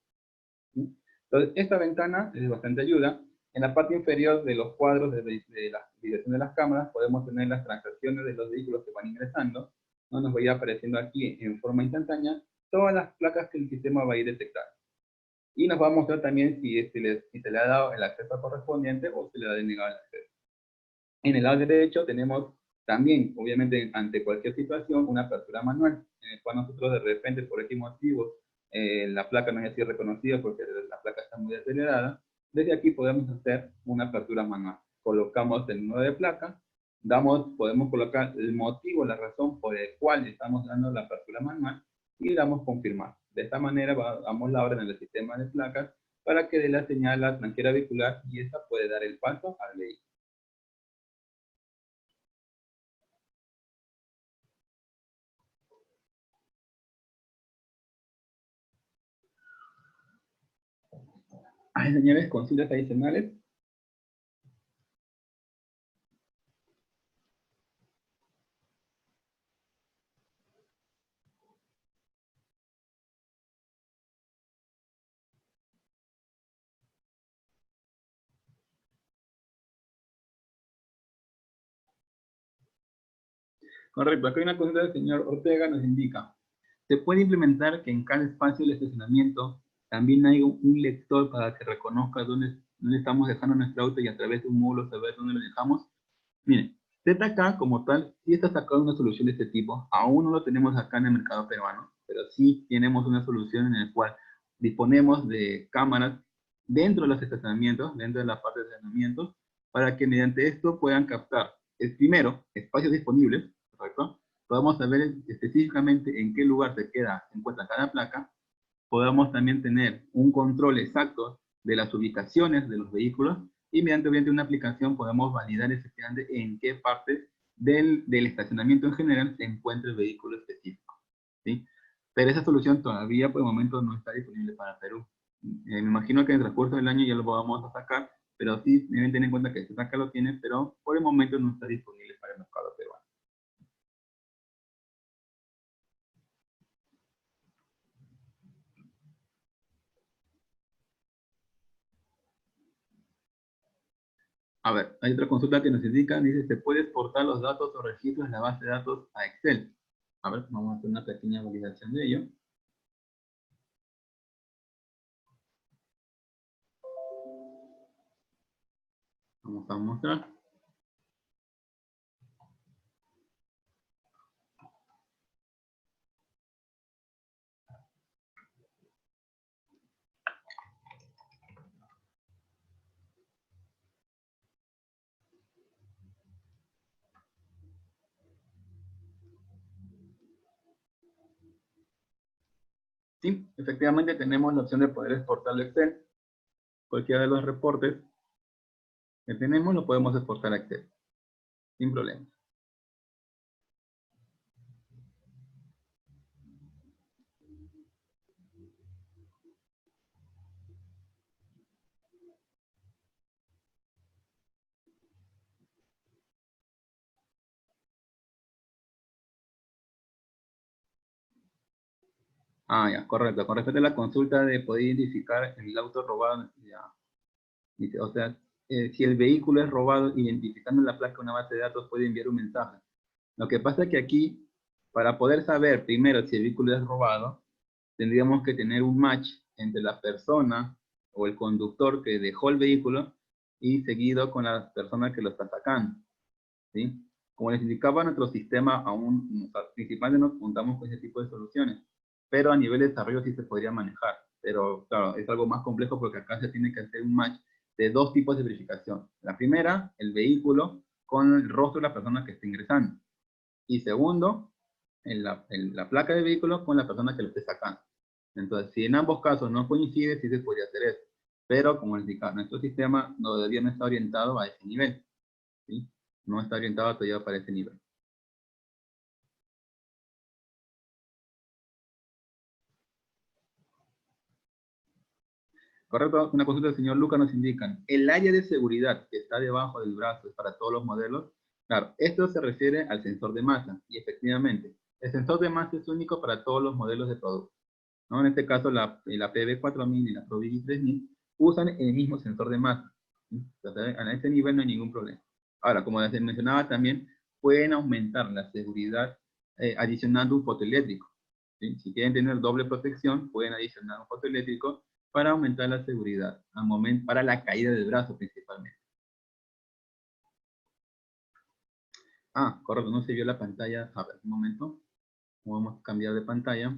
¿Sí? Entonces, esta ventana es de bastante ayuda. En la parte inferior de los cuadros de la dirección de las cámaras podemos tener las transacciones de los vehículos que van ingresando. ¿No? Nos va a ir apareciendo aquí en forma instantánea todas las placas que el sistema va a ir detectando. Y nos va a mostrar también si se le ha dado el acceso correspondiente o se le ha denegado el acceso. En el lado derecho tenemos también, obviamente, ante cualquier situación, una apertura manual, en el cual nosotros de repente, por X motivo, la placa no es así reconocida porque la placa está muy acelerada. Desde aquí podemos hacer una apertura manual. Colocamos el número de placa, podemos colocar el motivo, la razón por el cual estamos dando la apertura manual y damos confirmar. De esta manera damos la orden en el sistema de placas para que dé la señal a la tranquera vehicular y esta puede dar el paso al vehículo. ¿Hay señales consultas adicionales? Correcto, acá hay una consulta del señor Ortega, nos indica, ¿se puede implementar que en cada espacio del estacionamiento también haya un lector para que reconozca dónde estamos dejando nuestro auto y a través de un módulo saber dónde lo dejamos? Miren, ZK como tal sí está sacando una solución de este tipo. Aún no lo tenemos acá en el mercado peruano, pero sí tenemos una solución en la cual disponemos de cámaras dentro de los estacionamientos, dentro de la parte de estacionamientos, para que mediante esto puedan captar, primero, espacios disponibles, ¿correcto? Podamos saber específicamente en qué lugar se encuentra cada placa. Podamos también tener un control exacto de las ubicaciones de los vehículos y mediante obviamente una aplicación podemos validar efectivamente en qué parte del estacionamiento en general se encuentra el vehículo específico, ¿sí? Pero esa solución todavía por el momento no está disponible para Perú. Me imagino que en el transcurso del año ya lo vamos a sacar, pero sí deben tener en cuenta que acá lo tiene, pero por el momento no está disponible para el mercado peruano. A ver, hay otra consulta que nos indica, dice, ¿se puede exportar los datos o registros de la base de datos a Excel? A ver, vamos a hacer una pequeña validación de ello. Vamos a mostrar. Sí, efectivamente tenemos la opción de poder exportarlo a Excel. Cualquiera de los reportes que tenemos lo podemos exportar a Excel, sin problema. Ah, ya, correcto. Con respecto a la consulta de poder identificar el auto robado, ya. Dice, o sea, si el vehículo es robado, identificando la placa de una base de datos puede enviar un mensaje. Lo que pasa es que aquí, para poder saber primero si el vehículo es robado, tendríamos que tener un match entre la persona o el conductor que dejó el vehículo y seguido con la persona que lo está sacando, ¿sí? Como les indicaba, nuestro sistema aún, o sea, principalmente nos contamos con ese tipo de soluciones, pero a nivel de desarrollo sí se podría manejar, pero claro, es algo más complejo porque acá se tiene que hacer un match de dos tipos de verificación. La primera, el vehículo con el rostro de la persona que está ingresando. Y segundo, la placa del vehículo con la persona que lo esté sacando. Entonces, si en ambos casos no coincide, sí se podría hacer eso. Pero, como les indicaba, nuestro sistema todavía no está orientado a ese nivel, ¿sí? No está orientado todavía para ese nivel. Correcto, una consulta del señor Lucas nos indican, el área de seguridad que está debajo del brazo es para todos los modelos. Claro, esto se refiere al sensor de masa, y efectivamente, el sensor de masa es único para todos los modelos de producto, ¿no? En este caso, la PB4000 y la ProVigi 3000 usan el mismo sensor de masa, ¿sí? Entonces, a este nivel no hay ningún problema. Ahora, como les mencionaba también, pueden aumentar la seguridad adicionando un fotoeléctrico, ¿sí? Si quieren tener doble protección, pueden adicionar un fotoeléctrico para aumentar la seguridad, al momento, para la caída del brazo principalmente. Ah, correcto, no se vio la pantalla. A ver, un momento. Vamos a cambiar de pantalla.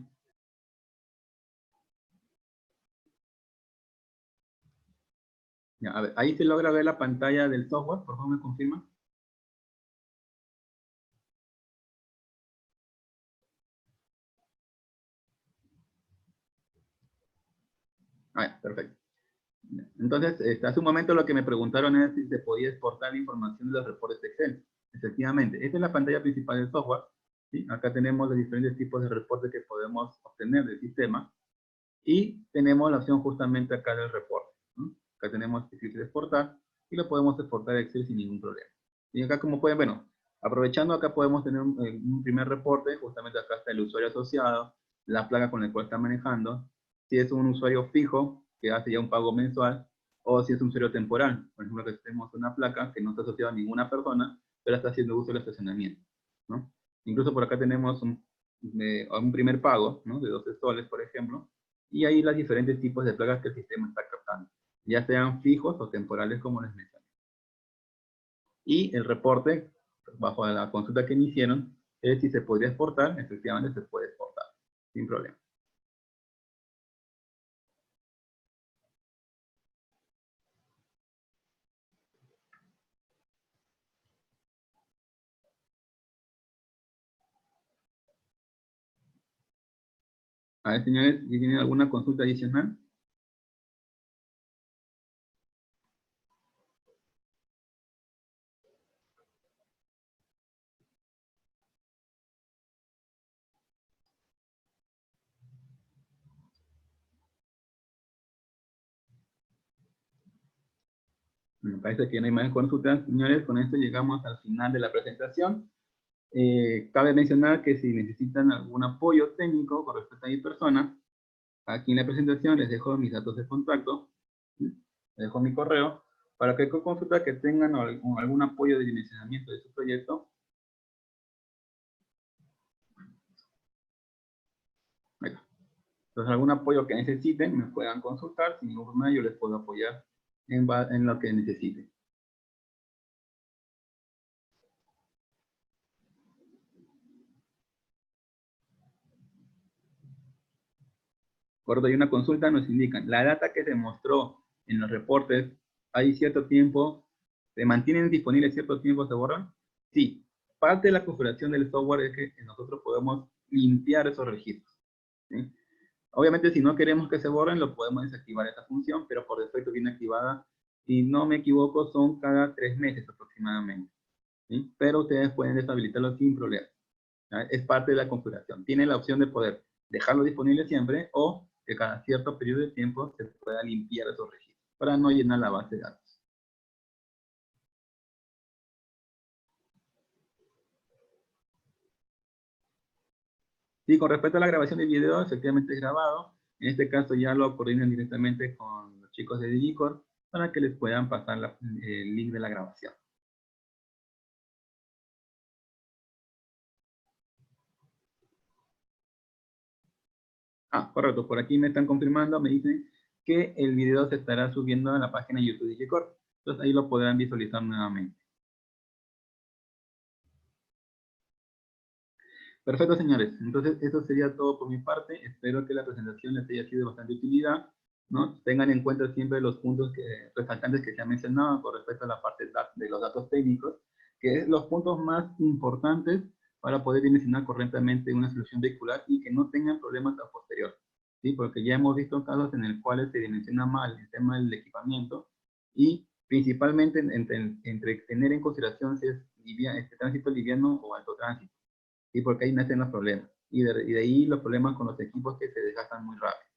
Ya, a ver, ahí se logra ver la pantalla del software, por favor me confirma. Ah, perfecto. Entonces, hace un momento lo que me preguntaron es si se podía exportar la información de los reportes de Excel. Efectivamente, esta es la pantalla principal del software, ¿sí? Acá tenemos los diferentes tipos de reportes que podemos obtener del sistema y tenemos la opción justamente acá del reporte, ¿no? Acá tenemos que exportar y lo podemos exportar a Excel sin ningún problema. Y acá como pueden, bueno, aprovechando acá podemos tener un primer reporte, justamente acá está el usuario asociado, la placa con la cual está manejando, si es un usuario fijo que hace ya un pago mensual, o si es un usuario temporal. Por ejemplo, que tenemos una placa que no está asociada a ninguna persona, pero está haciendo uso del estacionamiento, ¿no? Incluso por acá tenemos un primer pago, ¿no? De 12 soles, por ejemplo, y ahí los diferentes tipos de plagas que el sistema está captando, ya sean fijos o temporales, como les mencioné. Y el reporte, bajo la consulta que me hicieron, es si se podría exportar. Efectivamente se puede exportar, sin problema. A ver, señores, si tienen alguna consulta adicional. Me parece que no hay más consultas. Señores, con esto llegamos al final de la presentación. Cabe mencionar que si necesitan algún apoyo técnico con respecto a mi persona, aquí en la presentación les dejo mis datos de contacto, ¿sí? Les dejo mi correo, para que con consulta que tengan algún apoyo de dimensionamiento de su proyecto. Entonces, algún apoyo que necesiten, me puedan consultar, sin ningún problema yo les puedo apoyar en lo que necesiten. Cuando hay una consulta, nos indican, la data que se mostró en los reportes, hay cierto tiempo, se mantienen disponibles cierto tiempo, se borran. Sí, parte de la configuración del software es que nosotros podemos limpiar esos registros, ¿sí? Obviamente, si no queremos que se borren, lo podemos desactivar esta función, pero por defecto viene activada, si no me equivoco, son cada 3 meses aproximadamente, ¿sí? Pero ustedes pueden deshabilitarlo sin problema, ¿ya? Es parte de la configuración. Tienen la opción de poder dejarlo disponible siempre o que cada cierto periodo de tiempo se pueda limpiar esos registros para no llenar la base de datos. Y con respecto a la grabación de video, efectivamente es grabado. En este caso ya lo coordinan directamente con los chicos de Digicore para que les puedan pasar el link de la grabación. Ah, correcto. Por aquí me están confirmando, me dicen que el video se estará subiendo a la página de YouTube de Digicore. Entonces ahí lo podrán visualizar nuevamente. Perfecto, señores. Entonces, eso sería todo por mi parte. Espero que la presentación les haya sido de bastante utilidad, ¿no? Tengan en cuenta siempre los puntos resaltantes que se han mencionado con respecto a la parte de los datos técnicos, que es los puntos más importantes para poder dimensionar correctamente una solución vehicular y que no tengan problemas a posterior, ¿sí? Porque ya hemos visto casos en los cuales se dimensiona mal el tema del equipamiento y principalmente entre tener en consideración si es este tránsito liviano o alto tránsito. ¿Sí? Porque ahí nacen los problemas. Y de ahí los problemas con los equipos que se desgastan muy rápido.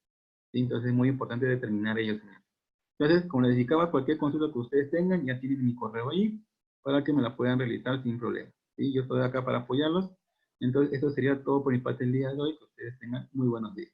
¿Sí? Entonces es muy importante determinar ellos. Entonces, como les indicaba, cualquier consulta que ustedes tengan, ya tienen mi correo ahí, para que me la puedan realizar sin problema. ¿Sí? Yo estoy acá para apoyarlos. Entonces, eso sería todo por mi parte el día de hoy. Que ustedes tengan muy buenos días.